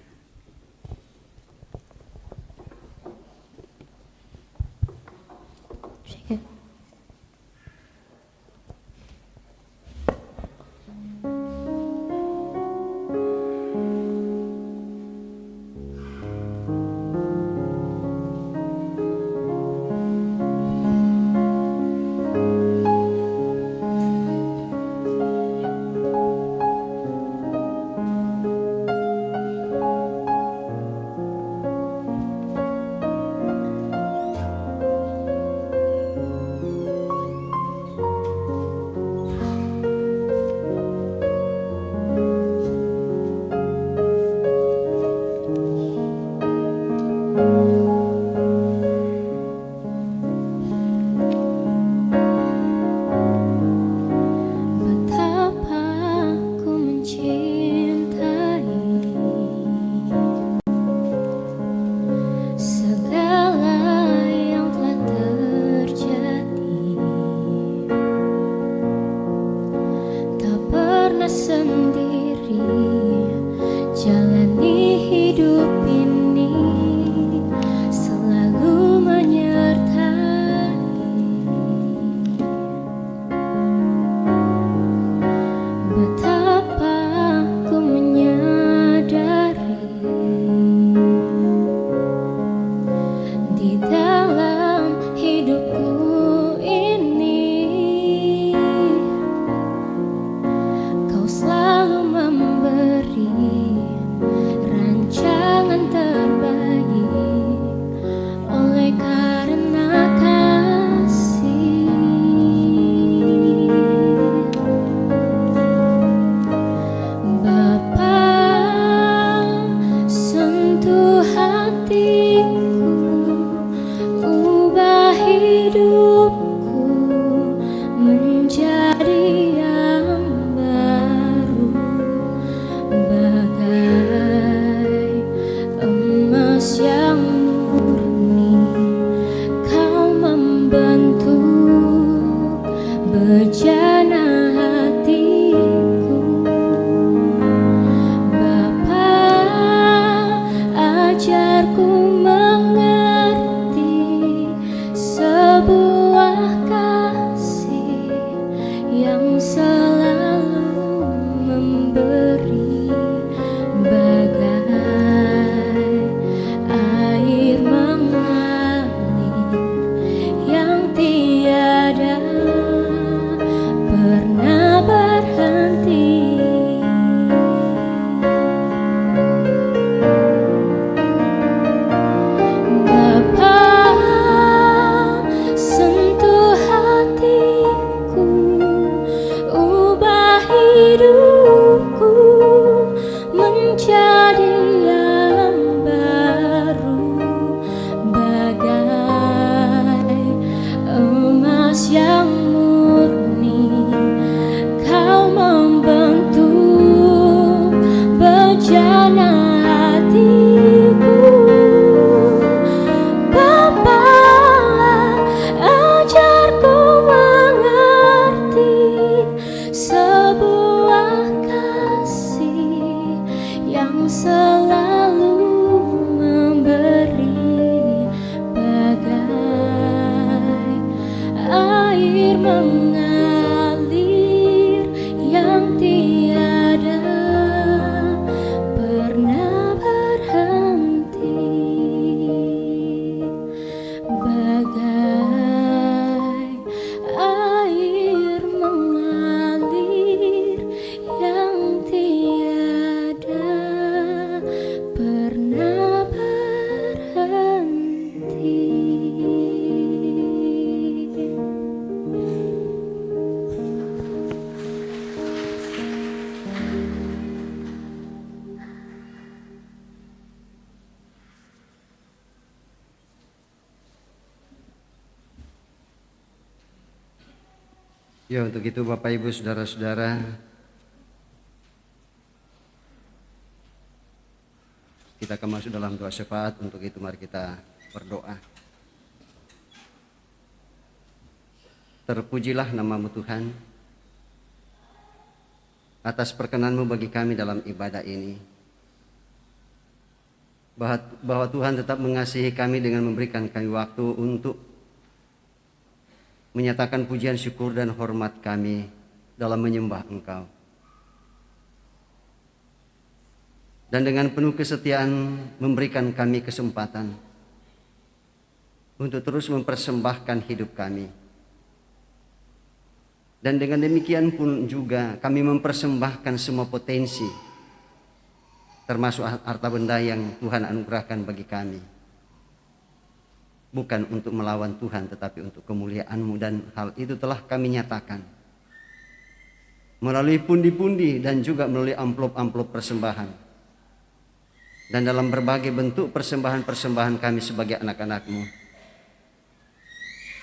Ya, untuk itu Bapak Ibu Saudara-saudara, kita akan masuk dalam doa syafaat. Untuk itu mari kita berdoa. Terpujilah namamu Tuhan, atas perkenan-Mu bagi kami dalam ibadah ini. Bahwa Tuhan tetap mengasihi kami dengan memberikan kami waktu untuk menyatakan pujian syukur dan hormat kami dalam menyembah Engkau. Dan dengan penuh kesetiaan memberikan kami kesempatan untuk terus mempersembahkan hidup kami. Dan dengan demikian pun juga kami mempersembahkan semua potensi, termasuk harta benda yang Tuhan anugerahkan bagi kami. Bukan untuk melawan Tuhan, tetapi untuk kemuliaan-Mu, dan hal itu telah kami nyatakan melalui pundi-pundi dan juga melalui amplop-amplop persembahan. Dan dalam berbagai bentuk persembahan-persembahan kami sebagai anak-anak-Mu.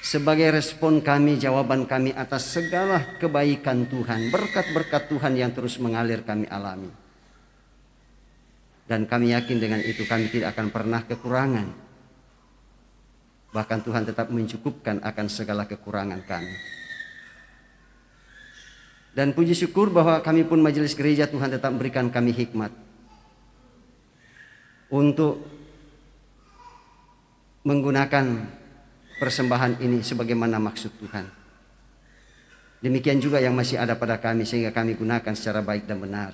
Sebagai respon kami, jawaban kami atas segala kebaikan Tuhan, berkat-berkat Tuhan yang terus mengalir kami alami. Dan kami yakin dengan itu kami tidak akan pernah kekurangan. Bahkan Tuhan tetap mencukupkan akan segala kekurangan kami. Dan puji syukur bahwa kami pun majelis gereja Tuhan tetap memberikan kami hikmat untuk menggunakan persembahan ini sebagaimana maksud Tuhan. Demikian juga yang masih ada pada kami, sehingga kami gunakan secara baik dan benar.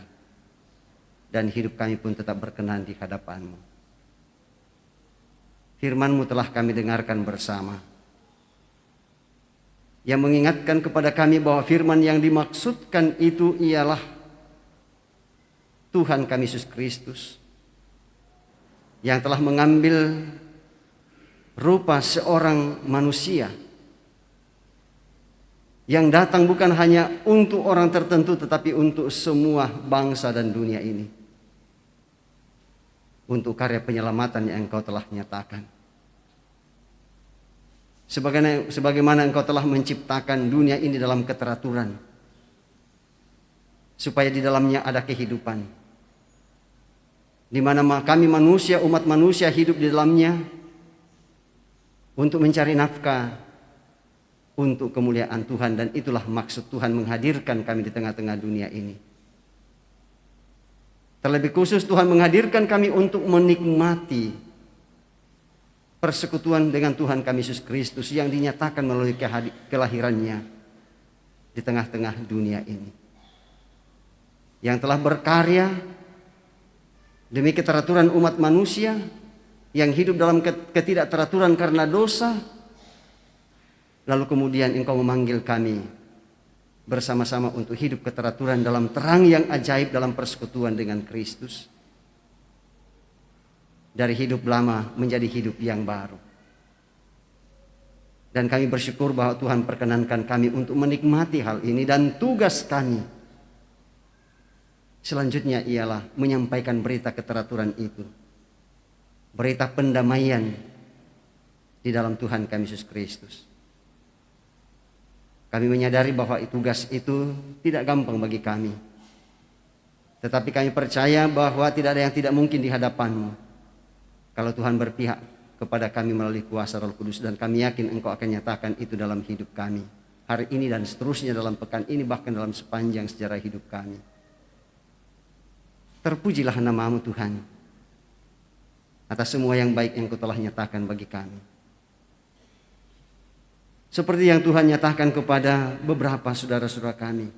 Dan hidup kami pun tetap berkenan di hadapan-Mu. Firman-Mu telah kami dengarkan bersama, yang mengingatkan kepada kami bahwa firman yang dimaksudkan itu ialah Tuhan kami Yesus Kristus, yang telah mengambil rupa seorang manusia, yang datang bukan hanya untuk orang tertentu, tetapi untuk semua bangsa dan dunia ini, untuk karya penyelamatan yang Engkau telah nyatakan. Sebagaimana Engkau telah menciptakan dunia ini dalam keteraturan, supaya di dalamnya ada kehidupan, di mana kami manusia, umat manusia hidup di dalamnya untuk mencari nafkah untuk kemuliaan Tuhan. Dan itulah maksud Tuhan menghadirkan kami di tengah-tengah dunia ini. Terlebih khusus Tuhan menghadirkan kami untuk menikmati persekutuan dengan Tuhan kami Yesus Kristus yang dinyatakan melalui kelahirannya di tengah-tengah dunia ini, yang telah berkarya demi keteraturan umat manusia yang hidup dalam ketidakteraturan karena dosa. Lalu kemudian Engkau memanggil kami bersama-sama untuk hidup keteraturan dalam terang yang ajaib dalam persekutuan dengan Kristus. Dari hidup lama menjadi hidup yang baru. Dan kami bersyukur bahwa Tuhan perkenankan kami untuk menikmati hal ini, dan tugas kami selanjutnya ialah menyampaikan berita keteraturan itu, berita pendamaian di dalam Tuhan kami Yesus Kristus. Kami menyadari bahwa tugas itu tidak gampang bagi kami, tetapi kami percaya bahwa tidak ada yang tidak mungkin di hadapan-Mu kalau Tuhan berpihak kepada kami melalui kuasa Roh Kudus. Dan kami yakin Engkau akan nyatakan itu dalam hidup kami hari ini dan seterusnya dalam pekan ini, bahkan dalam sepanjang sejarah hidup kami. Terpujilah nama-Mu Tuhan atas semua yang baik yang Kau telah nyatakan bagi kami. Seperti yang Tuhan nyatakan kepada beberapa saudara-saudara kami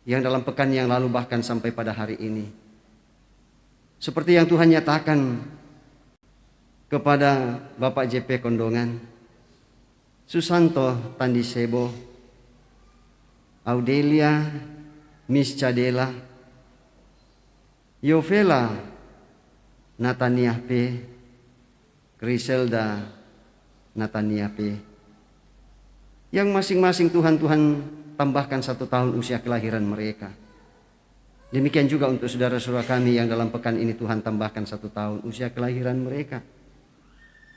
yang dalam pekan yang lalu bahkan sampai pada hari ini. Seperti yang Tuhan nyatakan kepada Bapak JP Kondongan, Susanto Tandisebo, Audelia Miss Cadela, Yovela Natania P, Griselda Natania P, yang masing-masing Tuhan tambahkan 1 tahun usia kelahiran mereka. Demikian juga untuk saudara-saudara kami yang dalam pekan ini Tuhan tambahkan 1 tahun usia kelahiran mereka.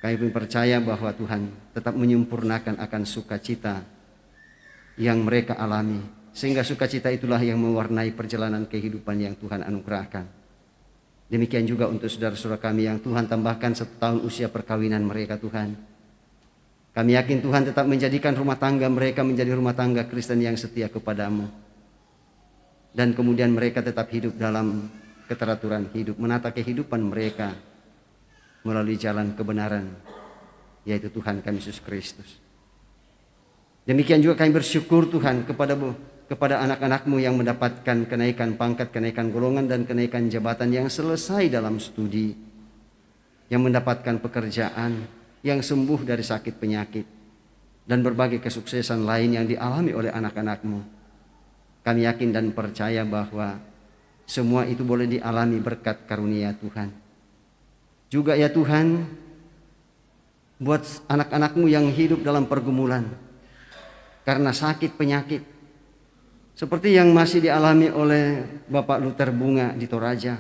Kami pun percaya bahwa Tuhan tetap menyempurnakan akan sukacita yang mereka alami, sehingga sukacita itulah yang mewarnai perjalanan kehidupan yang Tuhan anugerahkan. Demikian juga untuk saudara-saudara kami yang Tuhan tambahkan 1 tahun usia perkawinan mereka. Tuhan, kami yakin Tuhan tetap menjadikan rumah tangga mereka menjadi rumah tangga Kristen yang setia kepada-Mu. dan kemudian mereka tetap hidup dalam keteraturan hidup, menata kehidupan mereka melalui jalan kebenaran, yaitu Tuhan kami Yesus Kristus. Demikian juga kami bersyukur Tuhan kepada anak-anak-Mu yang mendapatkan kenaikan pangkat, kenaikan golongan, dan kenaikan jabatan, yang selesai dalam studi, yang mendapatkan pekerjaan, yang sembuh dari sakit penyakit, dan berbagai kesuksesan lain yang dialami oleh anak-anak-Mu. Kami yakin dan percaya bahwa semua itu boleh dialami berkat karunia Tuhan. Juga ya Tuhan, buat anak-anak-Mu yang hidup dalam pergumulan karena sakit penyakit, seperti yang masih dialami oleh Bapak Luther Bunga di Toraja,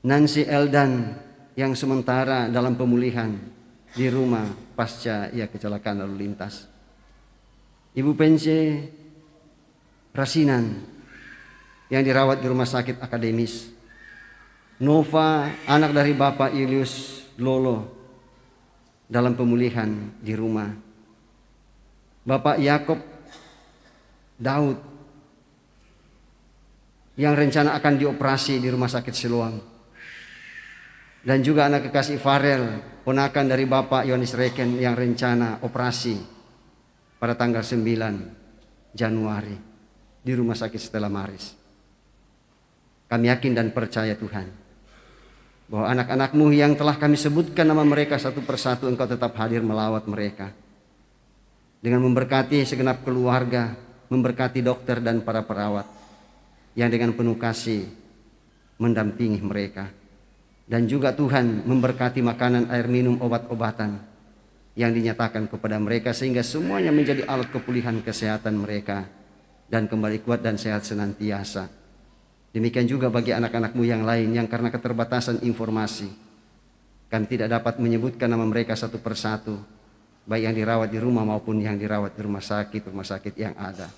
Nancy Eldan yang sementara dalam pemulihan di rumah pasca ia kecelakaan lalu lintas, Ibu Pence Rasinan yang dirawat di rumah sakit akademis, Nova anak dari Bapak Julius Lolo dalam pemulihan di rumah, Bapak Yakob Daud yang rencana akan dioperasi di rumah sakit Siloam, dan juga anak kekasih Farel, ponakan dari Bapak Yohanes Reken yang rencana operasi pada tanggal 9 Januari di rumah sakit Stella Maris. Kami yakin dan percaya Tuhan bahwa anak-anak-Mu yang telah kami sebutkan nama mereka satu persatu, Engkau tetap hadir melawat mereka dengan memberkati segenap keluarga, memberkati dokter dan para perawat yang dengan penuh kasih mendampingi mereka, dan juga Tuhan memberkati makanan, air minum, obat-obatan yang dinyatakan kepada mereka, sehingga semuanya menjadi alat kepulihan kesehatan mereka dan kembali kuat dan sehat senantiasa. Demikian juga bagi anak-anak-Mu yang lain yang karena keterbatasan informasi kami tidak dapat menyebutkan nama mereka satu persatu, baik yang dirawat di rumah maupun yang dirawat di rumah sakit yang ada.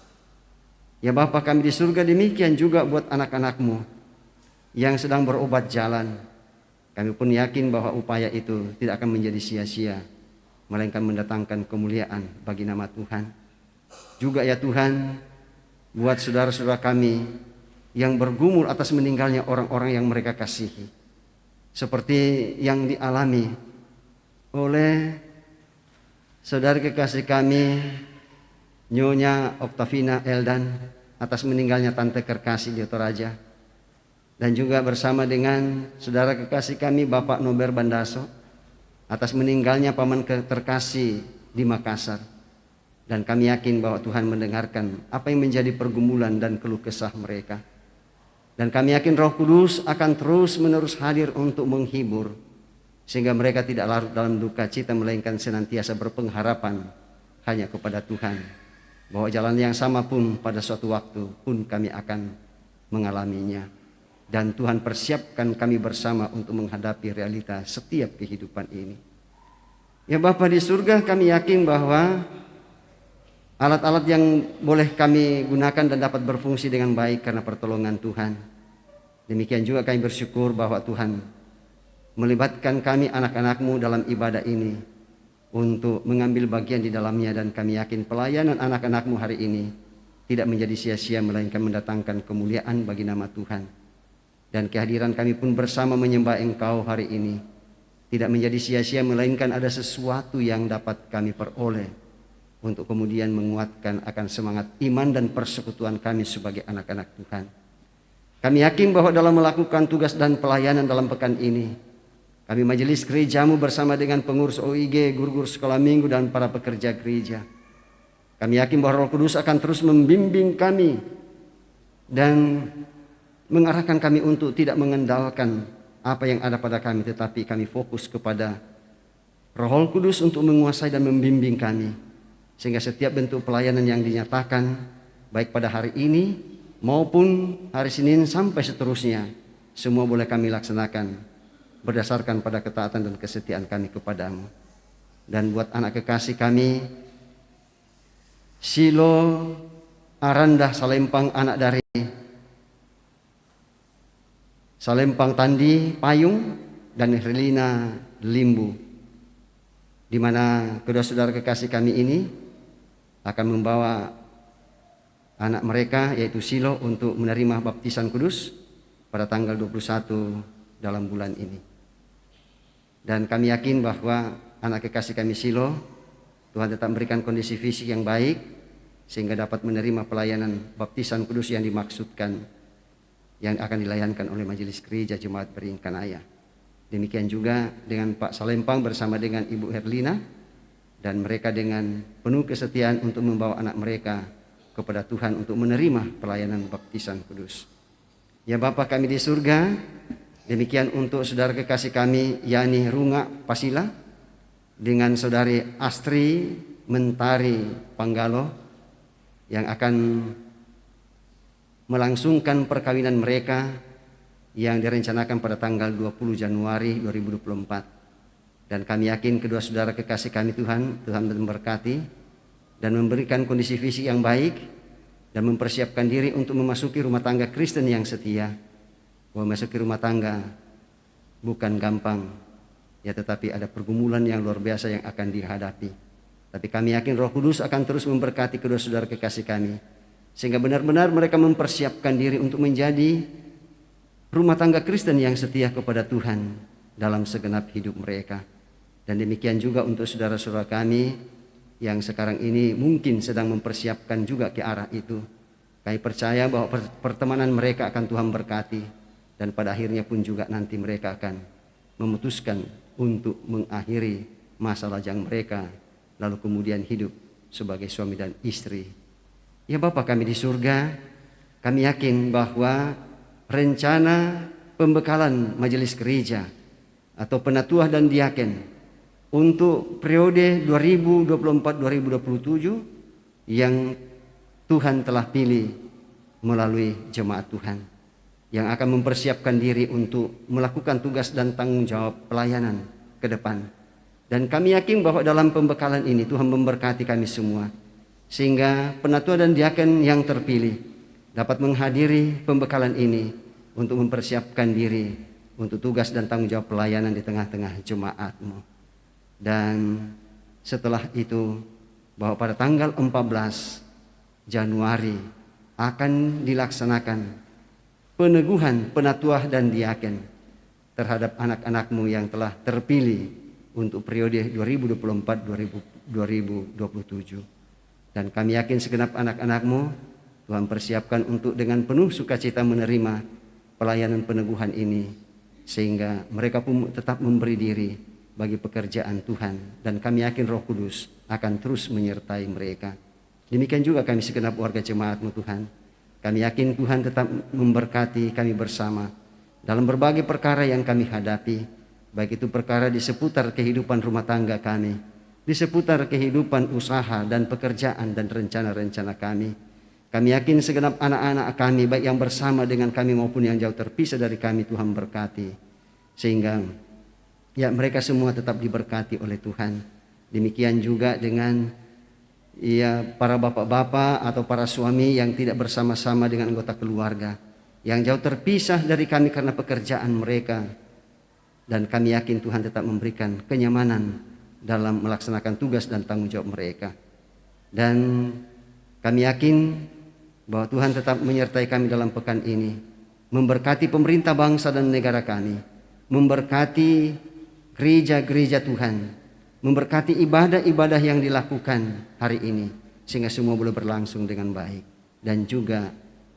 Ya Bapa kami di surga, demikian juga buat anak-anak-Mu yang sedang berobat jalan. Kami pun yakin bahwa upaya itu tidak akan menjadi sia-sia, melainkan mendatangkan kemuliaan bagi nama Tuhan. Juga ya Tuhan, buat saudara-saudara kami yang bergumul atas meninggalnya orang-orang yang mereka kasihi, seperti yang dialami oleh saudara kekasih kami Nyonya Oktavina Eldan atas meninggalnya Tante Kerkasih di Toraja, dan juga bersama dengan saudara kekasih kami Bapak Nober Bandaso atas meninggalnya Paman Terkasih di Makassar. Dan kami yakin bahwa Tuhan mendengarkan apa yang menjadi pergumulan dan keluh kesah mereka. Dan kami yakin Roh Kudus akan terus menerus hadir untuk menghibur, sehingga mereka tidak larut dalam duka cita, melainkan senantiasa berpengharapan hanya kepada Tuhan, bahwa jalan yang sama pun pada suatu waktu pun kami akan mengalaminya. Dan Tuhan persiapkan kami bersama untuk menghadapi realita setiap kehidupan ini. Ya Bapa di surga, kami yakin bahwa alat-alat yang boleh kami gunakan dan dapat berfungsi dengan baik karena pertolongan Tuhan. Demikian juga kami bersyukur bahwa Tuhan melibatkan kami anak-anak-Mu dalam ibadah ini untuk mengambil bagian di dalamnya, dan kami yakin pelayanan anak-anak-Mu hari ini tidak menjadi sia-sia, melainkan mendatangkan kemuliaan bagi nama Tuhan. Dan kehadiran kami pun bersama menyembah Engkau hari ini tidak menjadi sia-sia, melainkan ada sesuatu yang dapat kami peroleh untuk kemudian menguatkan akan semangat iman dan persekutuan kami sebagai anak-anak Tuhan. Kami yakin bahwa dalam melakukan tugas dan pelayanan dalam pekan ini, kami majelis gereja-Mu bersama dengan pengurus OIG, guru-guru sekolah minggu, dan para pekerja gereja, kami yakin bahwa Roh Kudus akan terus membimbing kami dan mengarahkan kami untuk tidak mengandalkan apa yang ada pada kami, tetapi kami fokus kepada Roh Kudus untuk menguasai dan membimbing kami, sehingga setiap bentuk pelayanan yang dinyatakan baik pada hari ini maupun hari Senin sampai seterusnya, semua boleh kami laksanakan berdasarkan pada ketaatan dan kesetiaan kami kepadamu. Dan buat anak kekasih kami Silo Aranda Salempang, anak dari Salempang Tandi Payung, dan Herlina Limbu, di mana kedua saudara kekasih kami ini akan membawa anak mereka yaitu Silo untuk menerima baptisan kudus pada tanggal 21 dalam bulan ini. Dan kami yakin bahwa anak kekasih kami Silo, Tuhan tetap memberikan kondisi fisik yang baik sehingga dapat menerima pelayanan baptisan kudus yang dimaksudkan yang akan dilayankan oleh Majelis Gereja Jemaat Beringkanaya. Demikian juga dengan Pak Salempang bersama dengan Ibu Herlina, dan mereka dengan penuh kesetiaan untuk membawa anak mereka kepada Tuhan untuk menerima pelayanan baptisan kudus. Ya Bapa kami di surga, demikian untuk saudara kekasih kami Yani Runga Pasila dengan saudari Astri Mentari Panggalo yang akan melangsungkan perkawinan mereka yang direncanakan pada tanggal 20 Januari 2024. Dan kami yakin kedua saudara kekasih kami Tuhan memberkati dan memberikan kondisi fisik yang baik dan mempersiapkan diri untuk memasuki rumah tangga Kristen yang setia. Memasuki rumah tangga bukan gampang, ya, tetapi ada pergumulan yang luar biasa yang akan dihadapi. Tapi kami yakin Roh Kudus akan terus memberkati kedua saudara kekasih kami, sehingga benar-benar mereka mempersiapkan diri untuk menjadi rumah tangga Kristen yang setia kepada Tuhan dalam segenap hidup mereka. Dan demikian juga untuk saudara-saudara kami yang sekarang ini mungkin sedang mempersiapkan juga ke arah itu. Kami percaya bahwa pertemanan mereka akan Tuhan berkati, dan pada akhirnya pun juga nanti mereka akan memutuskan untuk mengakhiri masa lajang mereka, lalu kemudian hidup sebagai suami dan istri. Ya Bapa kami di surga, kami yakin bahwa rencana pembekalan majelis gereja atau penatuah dan diaken untuk periode 2024-2027 yang Tuhan telah pilih melalui jemaat Tuhan yang akan mempersiapkan diri untuk melakukan tugas dan tanggung jawab pelayanan ke depan. Dan kami yakin bahwa dalam pembekalan ini Tuhan memberkati kami semua, sehingga penatua dan diaken yang terpilih dapat menghadiri pembekalan ini untuk mempersiapkan diri untuk tugas dan tanggung jawab pelayanan di tengah-tengah jemaat-Mu. Dan setelah itu bahwa pada tanggal 14 Januari akan dilaksanakan peneguhan penatuah dan diaken terhadap anak-anak-Mu yang telah terpilih untuk periode 2024-2027. Dan kami yakin segenap anak-anak-Mu Tuhan persiapkan untuk dengan penuh sukacita menerima pelayanan peneguhan ini, sehingga mereka pun tetap memberi diri bagi pekerjaan Tuhan, dan kami yakin Roh Kudus akan terus menyertai mereka. Demikian juga kami segenap warga jemaat-Mu Tuhan. Kami yakin Tuhan tetap memberkati kami bersama dalam berbagai perkara yang kami hadapi, baik itu perkara di seputar kehidupan rumah tangga kami, di seputar kehidupan usaha dan pekerjaan dan rencana-rencana kami. Kami yakin segenap anak-anak kami, baik yang bersama dengan kami maupun yang jauh terpisah dari kami, Tuhan berkati, sehingga ya mereka semua tetap diberkati oleh Tuhan. Demikian juga dengan ya para bapak-bapak atau para suami yang tidak bersama-sama dengan anggota keluarga, yang jauh terpisah dari kami karena pekerjaan mereka. Dan kami yakin Tuhan tetap memberikan kenyamanan dalam melaksanakan tugas dan tanggung jawab mereka. Dan kami yakin bahwa Tuhan tetap menyertai kami dalam pekan ini, memberkati pemerintah bangsa dan negara kami, memberkati gereja-gereja Tuhan, memberkati ibadah-ibadah yang dilakukan hari ini, sehingga semua boleh berlangsung dengan baik, dan juga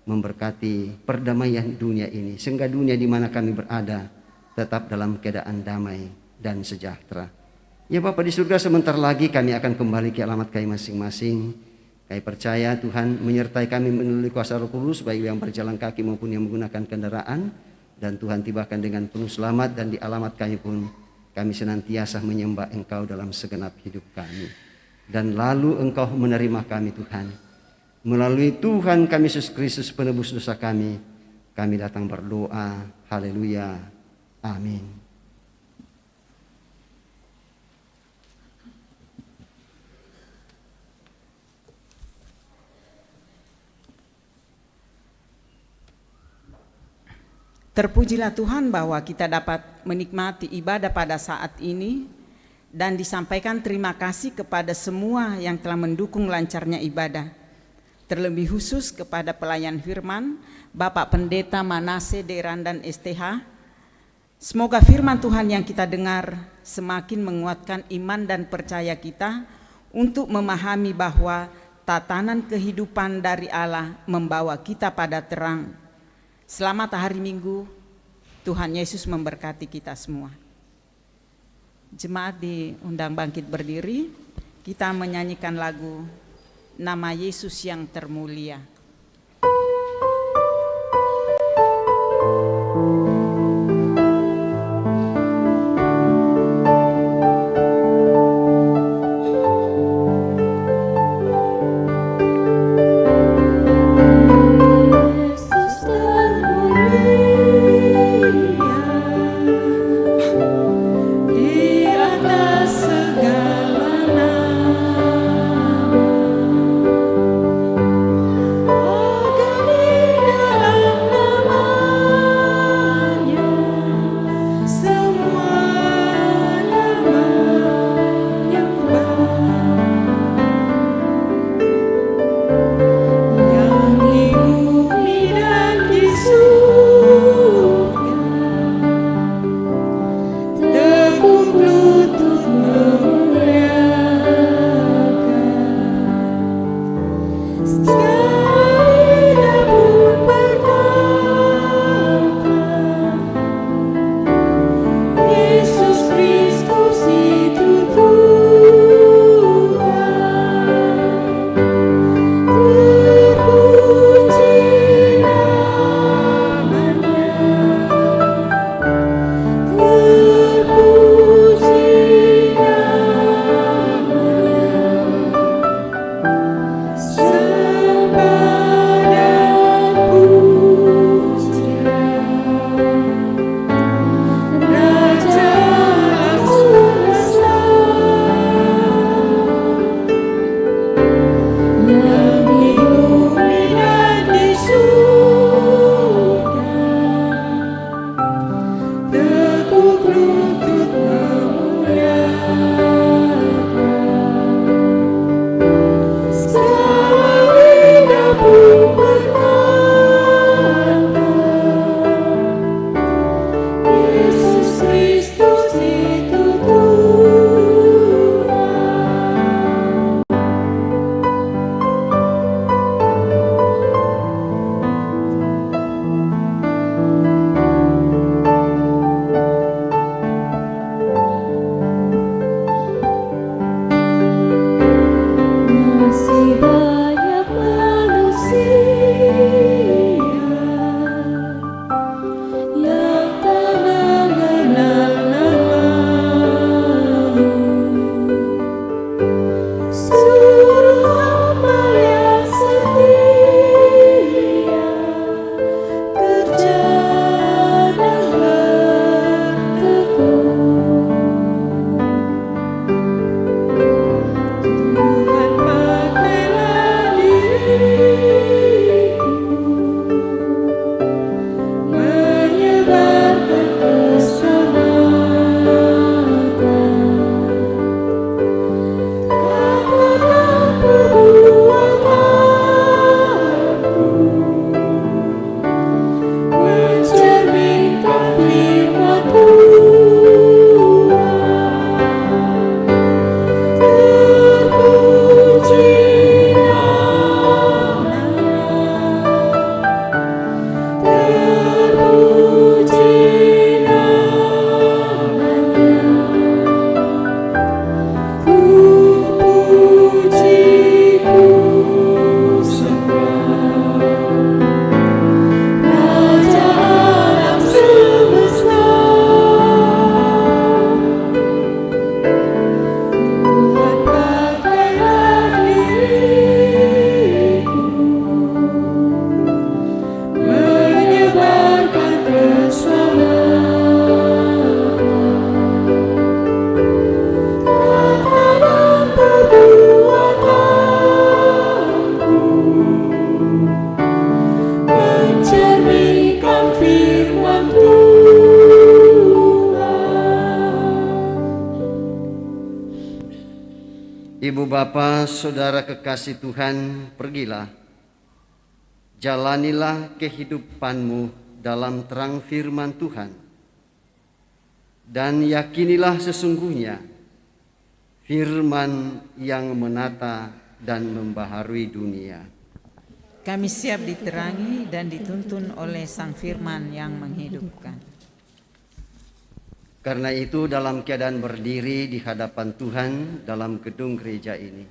memberkati perdamaian dunia ini, sehingga dunia di mana kami berada tetap dalam keadaan damai dan sejahtera. Ya Bapa di surga, sebentar lagi kami akan kembali ke alamat kami masing-masing. Kami percaya Tuhan menyertai kami melalui kuasa Roh Kudus, baik yang berjalan kaki maupun yang menggunakan kendaraan, dan Tuhan tibakan dengan penuh selamat. Dan di alamat kami pun kami senantiasa menyembah Engkau dalam segenap hidup kami. Dan lalu Engkau menerima kami Tuhan. Melalui Tuhan kami Yesus Kristus penebus dosa kami datang berdoa. Haleluya. Amin. Terpujilah Tuhan bahwa kita dapat menikmati ibadah pada saat ini, dan disampaikan terima kasih kepada semua yang telah mendukung lancarnya ibadah. terlebih khusus kepada pelayan firman Bapak Pendeta Manase Deran dan STH. Semoga firman Tuhan yang kita dengar semakin menguatkan iman dan percaya kita untuk memahami bahwa tatanan kehidupan dari Allah membawa kita pada terang. Selamat hari Minggu, Tuhan Yesus memberkati kita semua. Jemaat diundang bangkit berdiri, kita menyanyikan lagu Nama Yesus yang Termulia. Ibu bapa, saudara kekasih Tuhan, pergilah Jalanilah kehidupanmu dalam terang firman Tuhan, dan yakinilah sesungguhnya firman yang menata dan membaharui dunia. Kami siap diterangi dan dituntun oleh Sang Firman yang menghidupkan. Karena itu dalam keadaan berdiri di hadapan Tuhan dalam gedung gereja ini,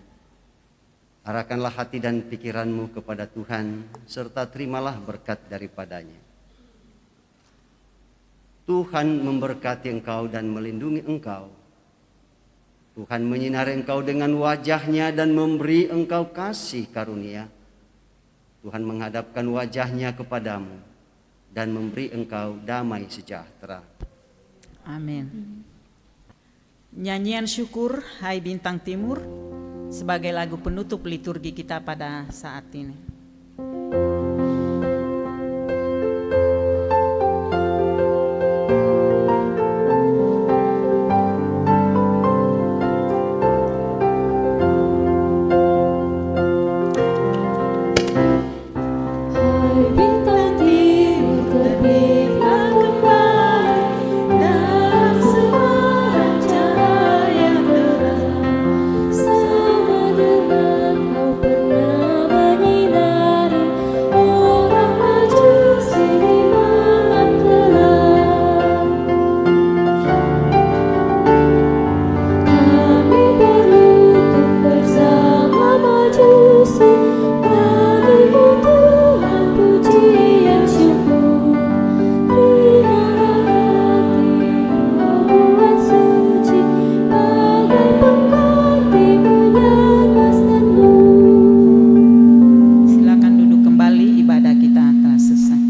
arahkanlah hati dan pikiranmu kepada Tuhan, serta terimalah berkat daripadanya. Tuhan memberkati engkau dan melindungi engkau. Tuhan menyinari engkau dengan wajah-Nya dan memberi engkau kasih karunia. Tuhan menghadapkan wajah-Nya kepadamu dan memberi engkau damai sejahtera. Amin. Nyanyian syukur Hai Bintang Timur sebagai lagu penutup liturgi kita pada saat ini. Hai bintang timur terbitlah kembali dalam semarak cahaya terang, sama dengan kau pernah menyinari orang majusi di malam kelam. Kami berlutut bersama majusi, bagimu Tuhan pujian syukur. Terimalah hatimu buat suci, bagai penggantimu yang emas dan nur. Silakan duduk kembali, ibadah kita telah selesai.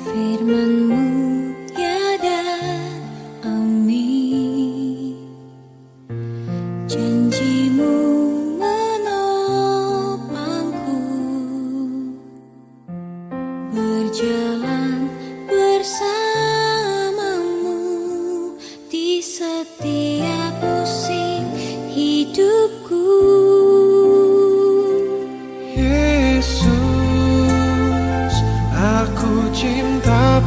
Firman-Mu ya dan amin, janji-Mu menopangku, berjalan bersamamu di setiap musim hidupku.